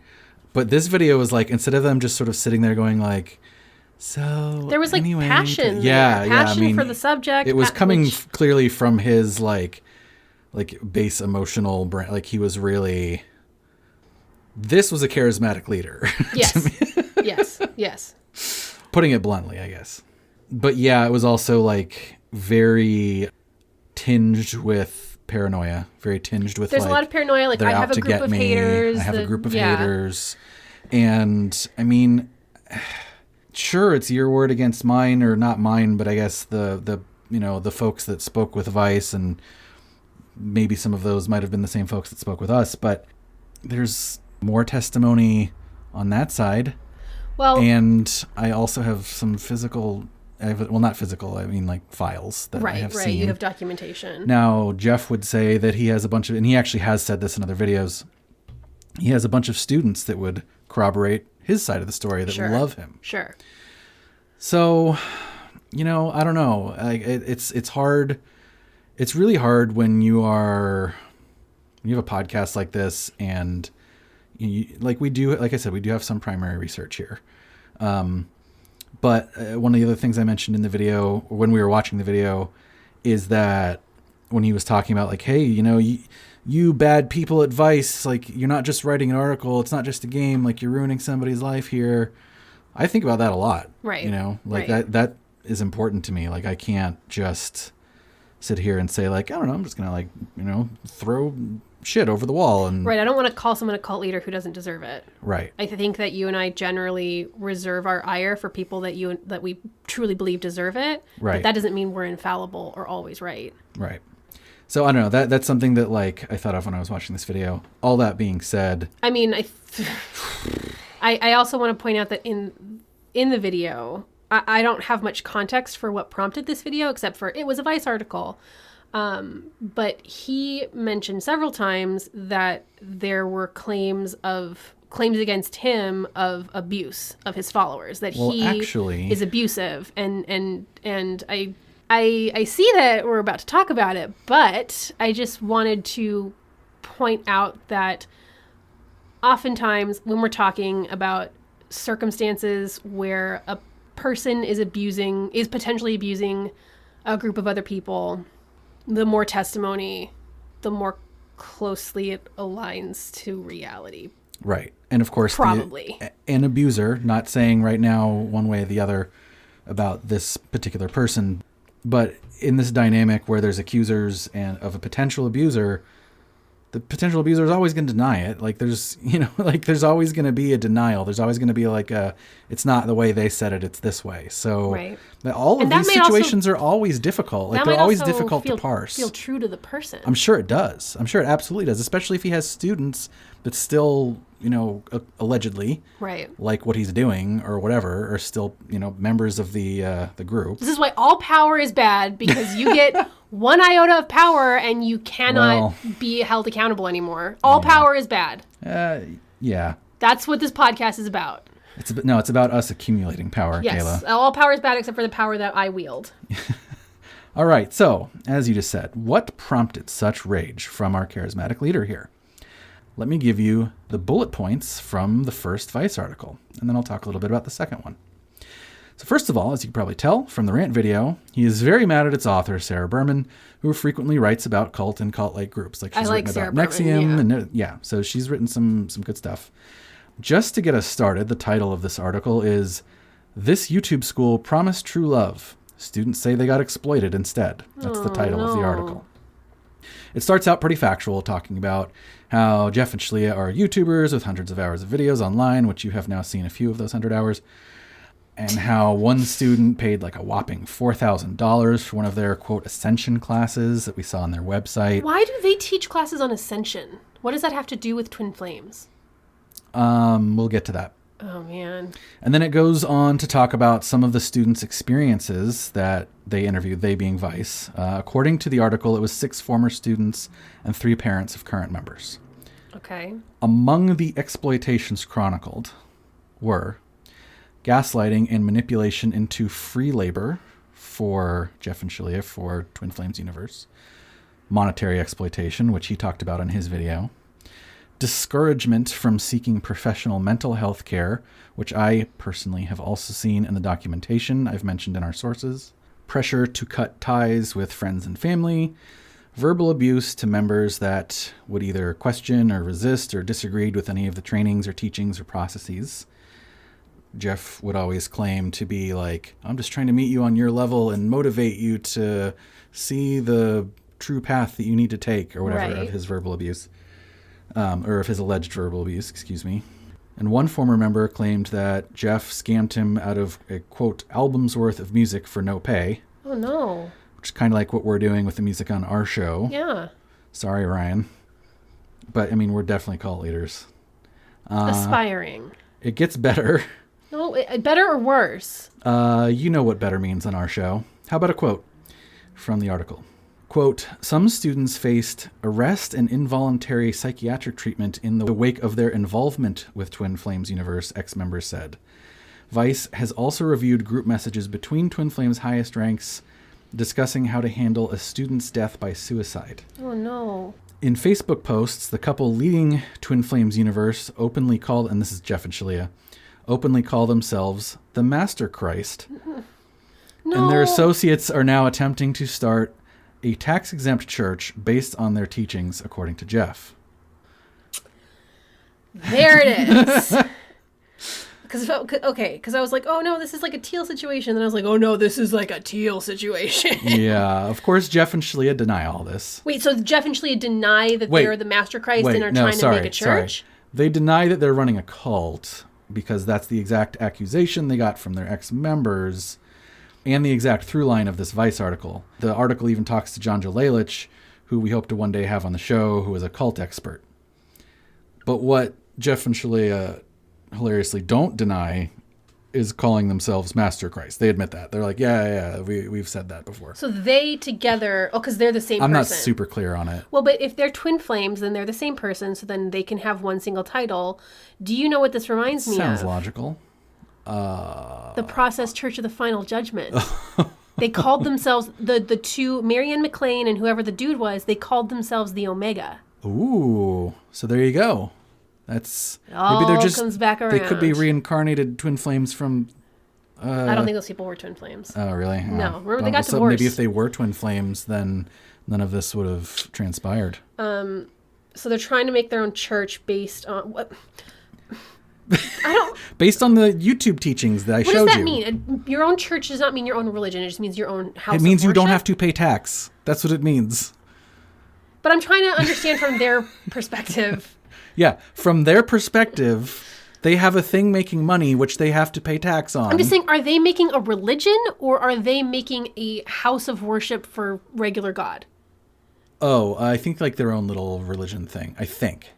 but this video was like, instead of them just sort of sitting there going like, so there was like anyway, passion. Passion I mean, for the subject. It was coming clearly from his like base emotional brain. Like, he was really, this was a charismatic leader. Yes. Yes. Putting it bluntly, I guess. But yeah, it was also like very tinged with paranoia, very tinged with there's a lot of paranoia, like I have a group of haters. I have a group of haters. And I mean, sure, it's your word against mine, or not mine, but I guess the folks that spoke with Vice, and maybe some of those might have been the same folks that spoke with us, but there's more testimony on that side. Well, and I also have some physical, not physical, I mean like files that I have seen. Right, you have documentation. Now, Jeff would say that he has a bunch of, and he actually has said this in other videos, he has a bunch of students that would corroborate his side of the story that love him. Sure. So, I don't know. It's hard. It's really hard when you have a podcast like this, and we do, like I said, we do have some primary research here. But one of the other things I mentioned in the video, or when we were watching the video, is that when he was talking about like, hey, you bad people at Vice, like, you're not just writing an article, it's not just a game, like, you're ruining somebody's life here. I think about that a lot. Right. That is important to me. Like, I can't just sit here and say like, I don't know, I'm just going to throw shit over the wall. And right. I don't want to call someone a cult leader who doesn't deserve it. Right. I think that you and I generally reserve our ire for people that we truly believe deserve it. Right. But that doesn't mean we're infallible or always right. Right. So I don't know, that's something that like I thought of when I was watching this video. All that being said, I mean, I also want to point out that in the video, I don't have much context for what prompted this video, except for it was a Vice article. But he mentioned several times that there were claims against him of abuse of his followers, that he actually is abusive. And I see that we're about to talk about it, but I just wanted to point out that oftentimes when we're talking about circumstances where a person is potentially abusing a group of other people, the more testimony, the more closely it aligns to reality. Right. And of course, probably an abuser, not saying right now one way or the other about this particular person, but in this dynamic where there's accusers and of a potential abuser, the potential abuser is always going to deny it. Like there's always going to be a denial. There's always going to be like it's not the way they said it, it's this way. So right. All of these situations are always difficult. Like they're always difficult to parse. Feel true to the person. I'm sure it does. I'm sure it absolutely does, especially if he has students that still, allegedly, right, like what he's doing or whatever, are still, members of the group. This is why all power is bad, because you get one iota of power and you cannot be held accountable anymore. All power is bad. Yeah. That's what this podcast is about. It's about us accumulating power, Yes. Kayla. All power is bad except for the power that I wield. All right, so, as you just said, what prompted such rage from our charismatic leader here? Let me give you the bullet points from the first Vice article, and then I'll talk a little bit about the second one. So first of all, as you can probably tell from the rant video, he is very mad at its author, Sarah Berman, who frequently writes about cult and cult-like groups. Like she's written about NXIVM, so she's written some good stuff. Just to get us started, the title of this article is, "This YouTube School Promised True Love. Students Say They Got Exploited Instead." That's the title of the article. It starts out pretty factual, talking about how Jeff and Shaleia are YouTubers with hundreds of hours of videos online, which you have now seen a few of those 100 hours, and how one student paid like a whopping $4,000 for one of their, quote, ascension classes that we saw on their website. Why do they teach classes on ascension? What does that have to do with twin flames? We'll get to that. Oh, man. And then it goes on to talk about some of the students' experiences that they interviewed, they being Vice. According to the article, it was 6 former students and 3 parents of current members. Okay. Among the exploitations chronicled were gaslighting and manipulation into free labor for Jeff and Shaleia for Twin Flames Universe, monetary exploitation, which he talked about in his video, discouragement from seeking professional mental health care, which I personally have also seen in the documentation I've mentioned in our sources, pressure to cut ties with friends and family, verbal abuse to members that would either question or resist or disagreed with any of the trainings or teachings or processes. Jeff would always claim to be like, I'm just trying to meet you on your level and motivate you to see the true path that you need to take, or whatever, of his verbal abuse. Or of his alleged verbal abuse, excuse me. And one former member claimed that Jeff scammed him out of a, quote, album's worth of music for no pay. Oh, no. Which is kind of like what we're doing with the music on our show. Yeah. Sorry, Ryan. But, I mean, we're definitely cult leaders. Aspiring. It gets better. No, better or worse? You know what better means on our show. How about a quote from the article? Quote, "Some students faced arrest and involuntary psychiatric treatment in the wake of their involvement with Twin Flames Universe," ex-members said. Vice has also reviewed group messages between Twin Flames' highest ranks discussing how to handle a student's death by suicide. Oh, no. In Facebook posts, the couple leading Twin Flames Universe openly called, and this is Jeff and Shaleia, openly call themselves the Master Christ. No. And their associates are now attempting to start a tax-exempt church based on their teachings, according to Jeff. There it is. Because I was like, oh no, this is like a teal situation. Then I was like, oh no, this is like a teal situation. Yeah, of course, Jeff and Shaleia deny all this. Wait, so Jeff and Shaleia deny that they're the Master Christ and are trying to make a church? They deny that they're running a cult because that's the exact accusation they got from their ex-members and the exact through line of this Vice article. The article even talks to John Jalelich, who we hope to one day have on the show, who is a cult expert. But what Jeff and Shaleia hilariously don't deny is calling themselves Master Christ. They admit that. They're like, yeah, we've said that before. So they together, because they're the same person. I'm not super clear on it. Well, but if they're twin flames, then they're the same person, so then they can have one single title. Do you know what this reminds me of? Sounds logical. The Process Church of the Final Judgment. They called themselves, the two, Marianne McLean and whoever the dude was, they called themselves the Omega. Ooh, so there you go. That's maybe they're just comes back around. They could be reincarnated twin flames from. I don't think those people were twin flames. Oh, really? No, remember they got divorced. Maybe if they were twin flames, then none of this would have transpired. So they're trying to make their own church based on what? I don't. Based on the YouTube teachings that I showed you. What does that mean? Your own church does not mean your own religion. It just means your own house. It means of you worship. don't have to pay tax. That's what it means. But I'm trying to understand from their perspective. Yeah, from their perspective, they have a thing making money which they have to pay tax on. I'm just saying, are they making a religion or are they making a house of worship for regular God? Oh, I think like their own little religion thing. I think.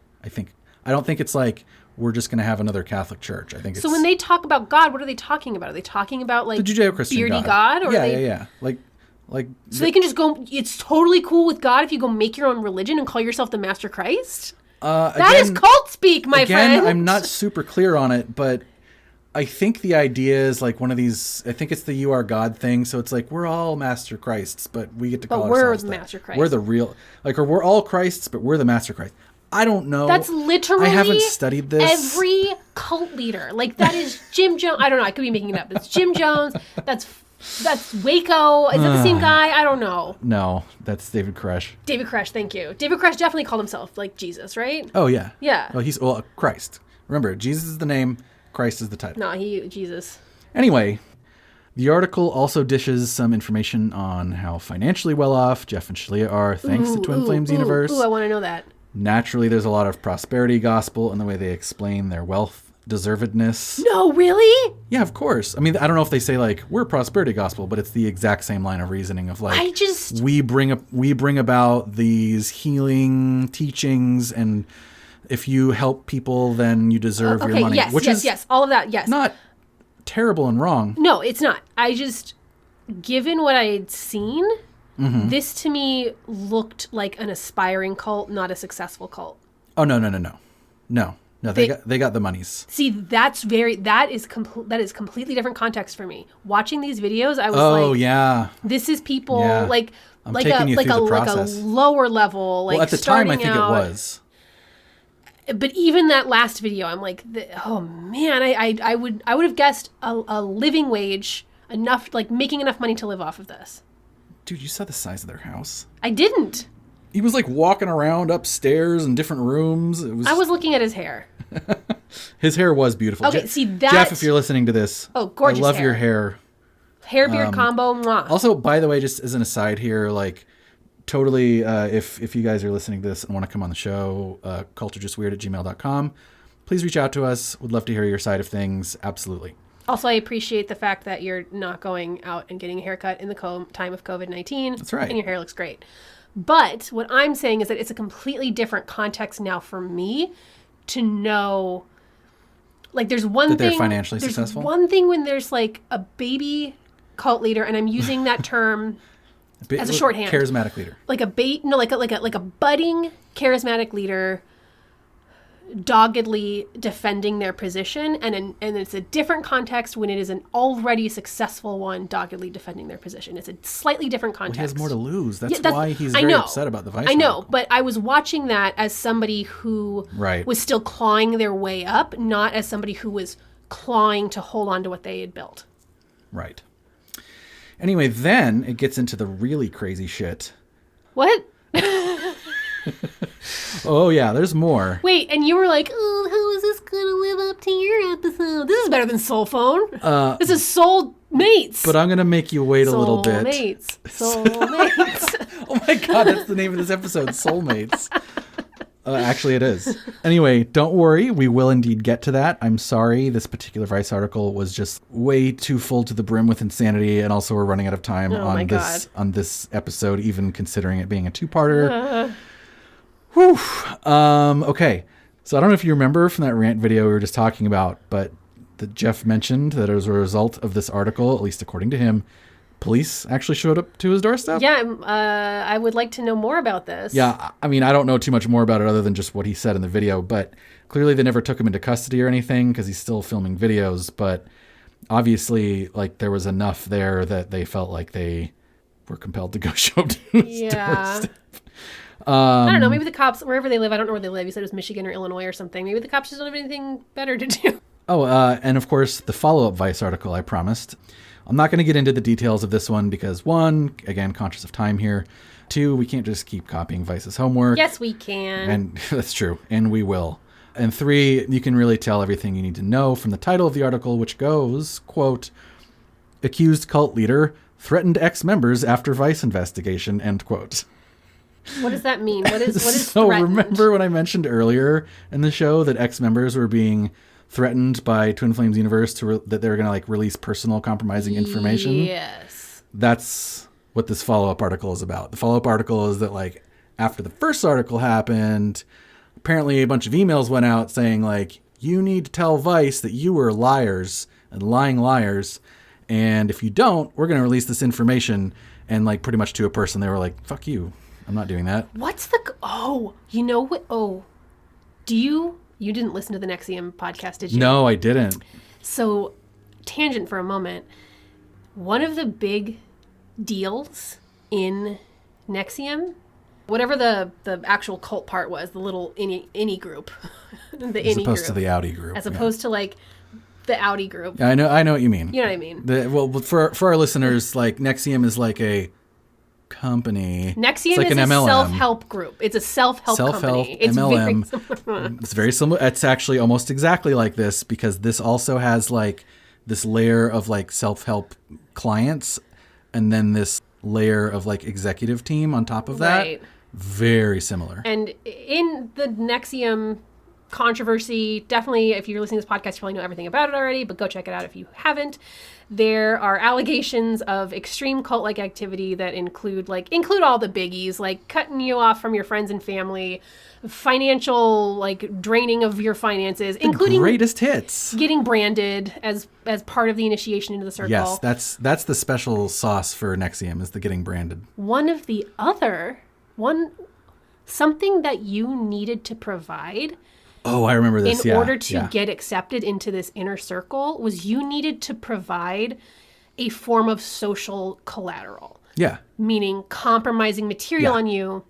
I don't think it's like we're just going to have another Catholic church. I think it's... So when they talk about God, what are they talking about? Are they talking about like the Judeo-Christian beardy God? Or yeah. Like so they can just go, it's totally cool with God if you go make your own religion and call yourself the Master Christ? That is cult speak, my friend. I'm not super clear on it, but I think the idea is like one of these, I think it's the You Are God thing. So it's like, we're all Master Christs, but we get to call ourselves the Master Christ. We're the real, like, or we're all Christs, but we're the Master Christ. I don't know. That's literally, I haven't studied this. Every cult leader. Like, that is Jim Jones. I don't know. I could be making it up. It's Jim Jones. That's Waco. Is that the same guy? I don't know. No, that's David Koresh. David Koresh, thank you. David Koresh definitely called himself, like, Jesus, right? Oh, yeah. Yeah. Well, Christ. Remember, Jesus is the name, Christ is the title. No, Jesus. Anyway, the article also dishes some information on how financially well off Jeff and Shaleia are thanks to Twin Flames universe. I want to know that. Naturally, there's a lot of prosperity gospel in the way they explain their wealth deservedness. No, really? Yeah, of course. I mean, I don't know if they say like we're prosperity gospel, but it's the exact same line of reasoning of like we bring about these healing teachings, and if you help people, then you deserve your money. Yes, all of that. Yes, not terrible and wrong. No, it's not. I just, given what I had seen, this to me looked like an aspiring cult, not a successful cult. Oh no! They got the monies. See, that is completely different context for me. Watching these videos, I was yeah, this is people like a lower level. Like, well, at the time, I think it was. But even that last video, I'm like, oh man, I would have guessed a living wage enough, like making enough money to live off of this. Dude, you saw the size of their house? I didn't. He was like walking around upstairs in different rooms. I was looking at his hair. His hair was beautiful. Okay, see that. Jeff, if you're listening to this, gorgeous I love your hair. Hair beard combo. Mwah. Also, by the way, just as an aside here, like totally, if you guys are listening to this and want to come on the show, culturegustweird@gmail.com, please reach out to us. Would love to hear your side of things. Absolutely. Also, I appreciate the fact that you're not going out and getting a haircut in the time of COVID-19. That's right. And your hair looks great. But what I'm saying is that it's a completely different context now for me to know, like, there's one thing. That they're financially successful? One thing when there's, like, a baby cult leader, and I'm using that term as a shorthand. Charismatic leader. Like a budding charismatic leader doggedly defending their position, and it's a different context when it is an already successful one doggedly defending their position. It's a slightly different context. Well, he has more to lose. That's why he's very upset about the Vice. I know, article. But I was watching that as somebody who was still clawing their way up, not as somebody who was clawing to hold on to what they had built. Right. Anyway, then it gets into the really crazy shit. What? Oh, yeah, there's more. Wait, and you were like, oh, how is this going to live up to your episode? This is better than Soul Phone. This is Soulmates. But I'm going to make you wait a little bit. Soulmates. Oh my God, that's the name of this episode, Soulmates. Actually, it is. Anyway, don't worry. We will indeed get to that. I'm sorry. This particular Vice article was just way too full to the brim with insanity. And also we're running out of time on this episode, even considering it being a two-parter. Whew. Okay. So I don't know if you remember from that rant video we were just talking about, but Jeff mentioned that as a result of this article, at least according to him, police actually showed up to his doorstep. Yeah, I would like to know more about this. Yeah, I mean, I don't know too much more about it other than just what he said in the video, but clearly they never took him into custody or anything because he's still filming videos, but obviously, like, there was enough there that they felt like they were compelled to go show up to his doorstep. I don't know. Maybe the cops, wherever they live, I don't know where they live. You said it was Michigan or Illinois or something. Maybe the cops just don't have anything better to do. Oh, and of course, the follow-up Vice article I promised. I'm not going to get into the details of this one because, one, again, conscious of time here. Two, we can't just keep copying Vice's homework. Yes, we can. And that's true. And we will. And three, you can really tell everything you need to know from the title of the article, which goes, quote, accused cult leader threatened ex-members after Vice investigation, end quote. What does that mean? What is so threatened? Remember when I mentioned earlier in the show that ex-members were being threatened by Twin Flames Universe that they were going to like release personal compromising information? Yes. That's what this follow-up article is about. The follow-up article is that like after the first article happened, apparently a bunch of emails went out saying like, you need to tell Vice that you were liars and lying liars. And if you don't, we're going to release this information. And like pretty much to a person, they were like, fuck you. I'm not doing that. You know what? You didn't listen to the Nexium podcast, did you? No, I didn't. So, tangent for a moment. One of the big deals in NXIVM, whatever the actual cult part was, the little innie group, as opposed to the outie group, as opposed to like the outie group. Yeah, I know what you mean. You know what I mean? Well, for our listeners, like NXIVM is like a company. NXIVM like is an a MLM. self-help group. It's a self-help company. It's MLM. very similar. It's very similar. It's actually almost exactly like this, because this also has like this layer of like self-help clients, and then this layer of like executive team on top of that. Right. Very similar. And in the NXIVM controversy, definitely, if you're listening to this podcast, you probably know everything about it already, but go check it out if you haven't. There are allegations of extreme cult-like activity that include all the biggies, like cutting you off from your friends and family, financial, like draining of your finances, including greatest hits, getting branded as part of the initiation into the circle. Yes, that's the special sauce for NXIVM, is the getting branded. Something that you needed to provide Oh, I remember this. in order to get accepted into this inner circle was you needed to provide a form of social collateral. Yeah. Meaning compromising material on you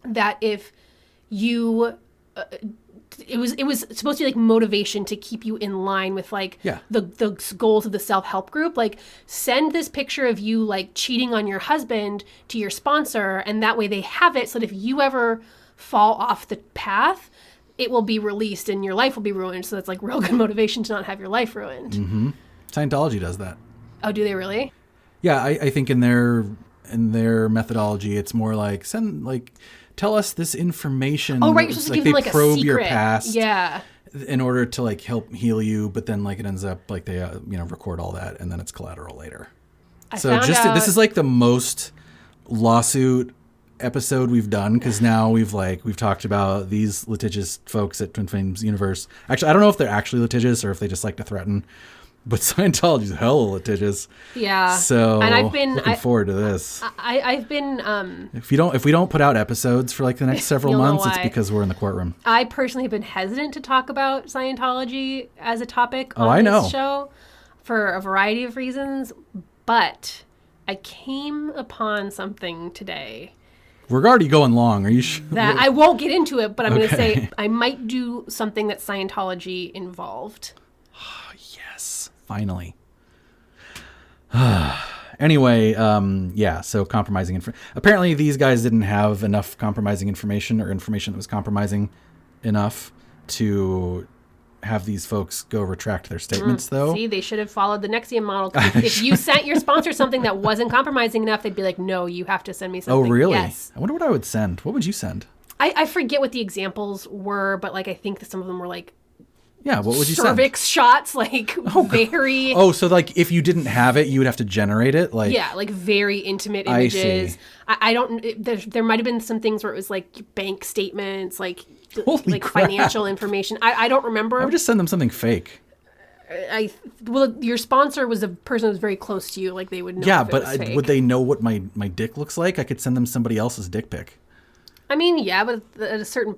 that if you it was supposed to be like motivation to keep you in line with like the goals of the self-help group. Like, send this picture of you like cheating on your husband to your sponsor, and that way they have it so that if you ever fall off the path, it will be released and your life will be ruined. So that's like real good motivation to not have your life ruined. Mm-hmm. Scientology does that. Oh, do they really? Yeah, I think in their methodology, it's more like tell us this information. Oh, right. You're supposed to give them like a secret. They probe your past. Yeah. In order to like help heal you, but then like it ends up like they record all that, and then it's collateral later. This is like the most lawsuit episode we've done, because now we've talked about these litigious folks at Twin Flames Universe. Actually, I don't know if they're actually litigious or if they just like to threaten, but Scientology's hella litigious. Yeah. So and I've been looking forward to this. I've been if we don't put out episodes for like the next several months, it's because we're in the courtroom. I personally have been hesitant to talk about Scientology as a topic on this show for a variety of reasons, but I came upon something today. We're already going long. Are you sure? That I won't get into it, but I'm going to say I might do something that Scientology involved. Yes, finally. Anyway, so compromising apparently these guys didn't have enough compromising information, or information that was compromising enough to have these folks go retract their statements, though. See, they should have followed the NXIVM model. If you sent your sponsor something that wasn't compromising enough, they'd be like, no, you have to send me something. Oh, really? Yes. I wonder what I would send. What would you send? I forget what the examples were, but like I think that some of them were like what would you send? Cervix shots, like very... Oh, so like if you didn't have it, you would have to generate it? Like very intimate images. I don't... There might have been some things where it was like bank statements, like financial information. I don't remember. I would just send them something fake. Your sponsor was a person who was very close to you, like they would know. Yeah, but would they know what my dick looks like? I could send them somebody else's dick pic. I mean, yeah, but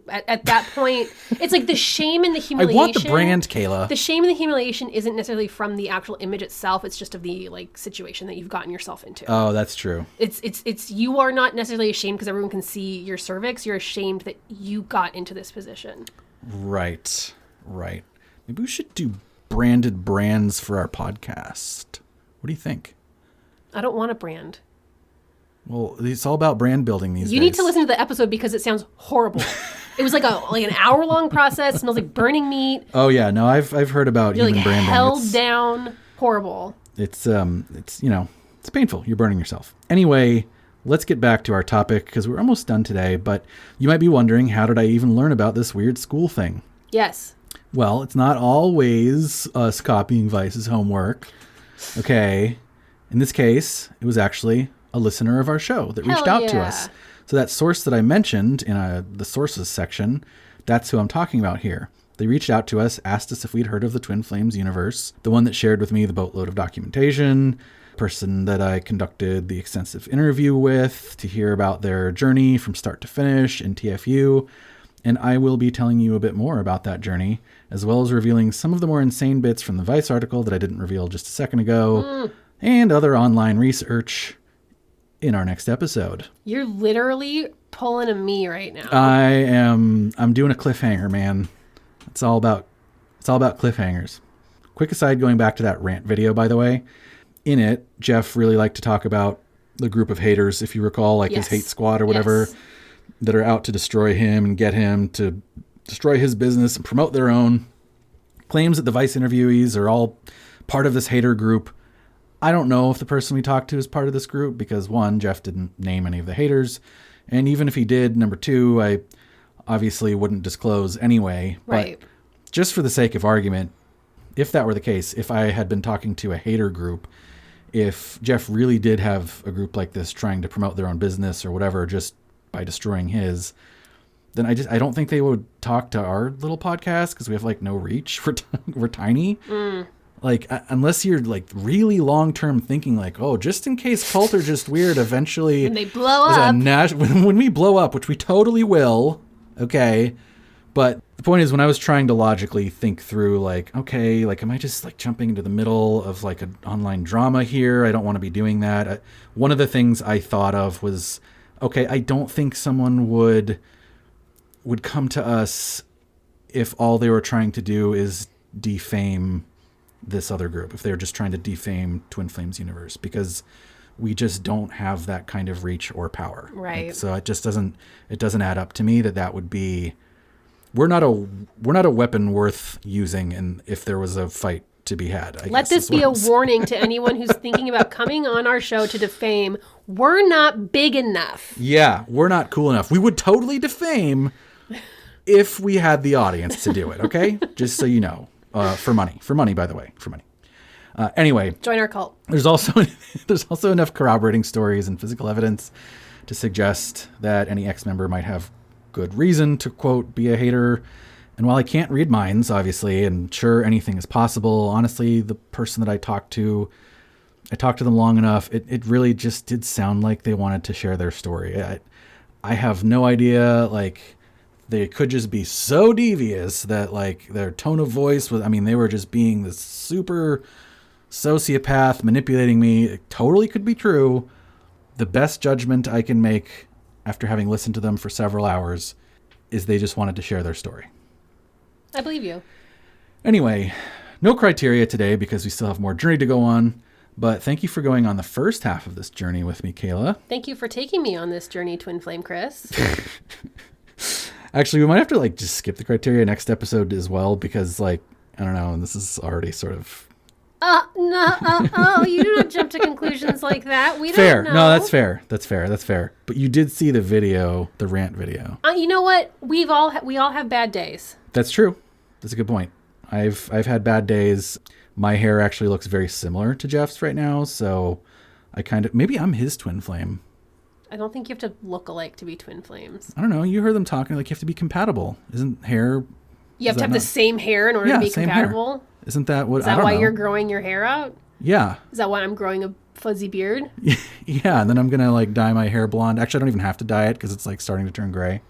at that point, it's like the shame and the humiliation. I want the brand, Kayla. The shame and the humiliation isn't necessarily from the actual image itself. It's just of the like situation that you've gotten yourself into. Oh, that's true. It's you are not necessarily ashamed because everyone can see your cervix. You're ashamed that you got into this position. Right. Maybe we should do branded brands for our podcast. What do you think? I don't want a brand. Well, it's all about brand building these days. You need to listen to the episode because it sounds horrible. It was like an hour-long process. It smells like burning meat. Oh yeah, no, I've heard about You're human like branding. Held down, horrible. It's painful. You're burning yourself. Anyway, let's get back to our topic because we're almost done today. But you might be wondering, how did I even learn about this weird school thing? Yes. Well, it's not always us copying Vice's homework. Okay. In this case, it was actually a listener of our show that reached out to us. So that source that I mentioned in the sources section, that's who I'm talking about here. They reached out to us, asked us if we'd heard of the Twin Flames universe, the one that shared with me the boatload of documentation, person that I conducted the extensive interview with to hear about their journey from start to finish in TFU. And I will be telling you a bit more about that journey as well as revealing some of the more insane bits from the Vice article that I didn't reveal just a second ago, and other online research in our next episode. You're literally pulling a me right now. I'm doing a cliffhanger, man. It's all about cliffhangers. Quick aside, going back to that rant video, by the way, in it, Jeff really liked to talk about the group of haters, if you recall, like his hate squad or whatever, that are out to destroy him and get him to destroy his business and promote their own. Claims that the Vice interviewees are all part of this hater group. I don't know if the person we talked to is part of this group because, one, Jeff didn't name any of the haters. And even if he did, number two, I obviously wouldn't disclose anyway. Right. But just for the sake of argument, if that were the case, if I had been talking to a hater group, if Jeff really did have a group like this trying to promote their own business or whatever just by destroying his, then I don't think they would talk to our little podcast because we have like no reach. We're tiny. Like, unless you're like really long-term thinking like, oh, just in case cult are just weird, eventually when they blow up, when we blow up, which we totally will. Okay. But the point is, when I was trying to logically think through like, okay, like, am I just like jumping into the middle of like an online drama here? I don't want to be doing that. One of the things I thought of was, okay, I don't think someone would come to us if all they were trying to do is defame this other group, if they're just trying to defame Twin Flames universe, because we just don't have that kind of reach or power. Right. Like, so it doesn't add up to me that would be, we're not a weapon worth using. And if there was a fight to be had, let this be a warning to anyone who's thinking about coming on our show to defame. We're not big enough. Yeah. We're not cool enough. We would totally defame if we had the audience to do it. Okay. Just so you know. For money, by the way, for money. Anyway, join our cult. There's also enough corroborating stories and physical evidence to suggest that any ex-member might have good reason to, quote, be a hater. And while I can't read minds, obviously, and sure, anything is possible, honestly, the person that I talked to them long enough, it really just did sound like they wanted to share their story. I have no idea, like, they could just be so devious that like their tone of voice was, they were just being this super sociopath manipulating me. It totally could be true. The best judgment I can make after having listened to them for several hours is they just wanted to share their story. I believe you. Anyway, no criteria today because we still have more journey to go on. But thank you for going on the first half of this journey with me, Kayla. Thank you for taking me on this journey, Twin Flame Chris. Actually, we might have to like just skip the criteria next episode as well because like, I don't know, this is already sort of... No, you do not jump to conclusions like that. We fair. don't know. No, that's fair. But you did see the video, the rant video. You know what? We all have bad days. That's true. That's a good point. I've had bad days. My hair actually looks very similar to Jeff's right now, so maybe I'm his twin flame. I don't think you have to look alike to be twin flames. I don't know. You heard them talking like you have to be compatible. Isn't hair... You have to have the same hair in order to be compatible? Hair. Isn't that what... Is that why you're growing your hair out? Yeah. Is that why I'm growing a fuzzy beard? Yeah, and then I'm going to like dye my hair blonde. Actually, I don't even have to dye it because it's like starting to turn gray.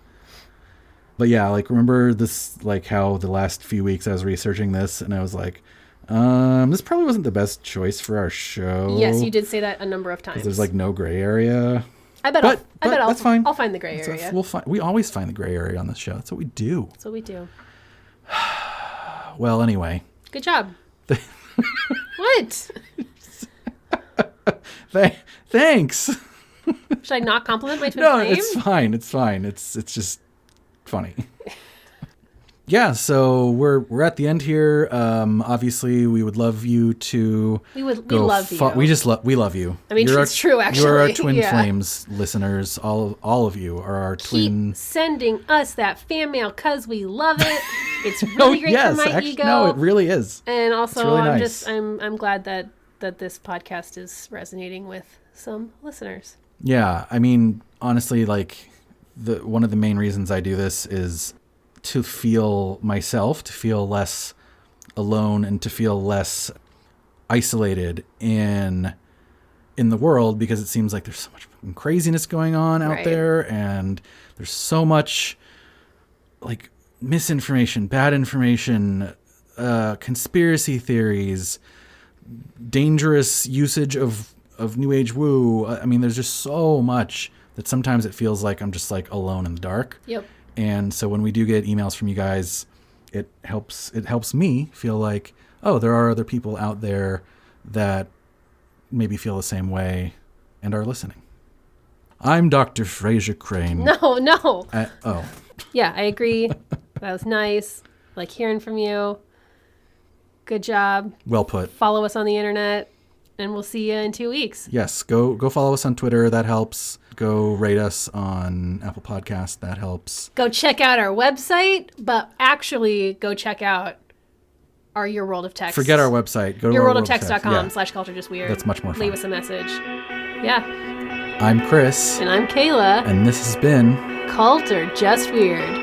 But yeah, like remember this, like how the last few weeks I was researching this and I was like, this probably wasn't the best choice for our show. Yes, you did say that a number of times. There's like no gray area. I bet that's fine. I'll find the gray area. We always find the gray area on this show. That's what we do. That's what we do. Well, anyway. Good job. What? Thanks. Should I not compliment my twin flame? No, it's fine. It's fine. It's just funny. Yeah, so we're at the end here. Obviously, we would love you to. We love you. We love you. I mean, it's true. Actually, you're our Twin Flames listeners. All of you are our twin. Keep sending us that fan mail because we love it. It's really great for my ego. No, it really is. And also, it's really nice. I'm glad that this podcast is resonating with some listeners. Yeah, I mean, honestly, like one of the main reasons I do this is to feel less alone and to feel less isolated in the world, because it seems like there's so much craziness going on out there, and there's so much, like, misinformation, bad information, conspiracy theories, dangerous usage of new age woo. I mean, there's just so much that sometimes it feels like I'm just like alone in the dark. Yep. And so when we do get emails from you guys, it helps me feel like, oh, there are other people out there that maybe feel the same way and are listening. I'm Dr. Fraser Crane. No. Oh. Yeah, I agree. That was nice. Like hearing from you. Good job. Well put. Follow us on the internet, and we'll see you in 2 weeks. Yes, go follow us on Twitter. That helps. Go rate us on Apple Podcasts. That helps. Go check out our website, but actually go check out our Your World of Text. Forget our website. Go to yourworldoftext.com/culturedjustweird. That's much more fun. Leave us a message. Yeah. I'm Chris. And I'm Kayla. And this has been Cult or Just Weird.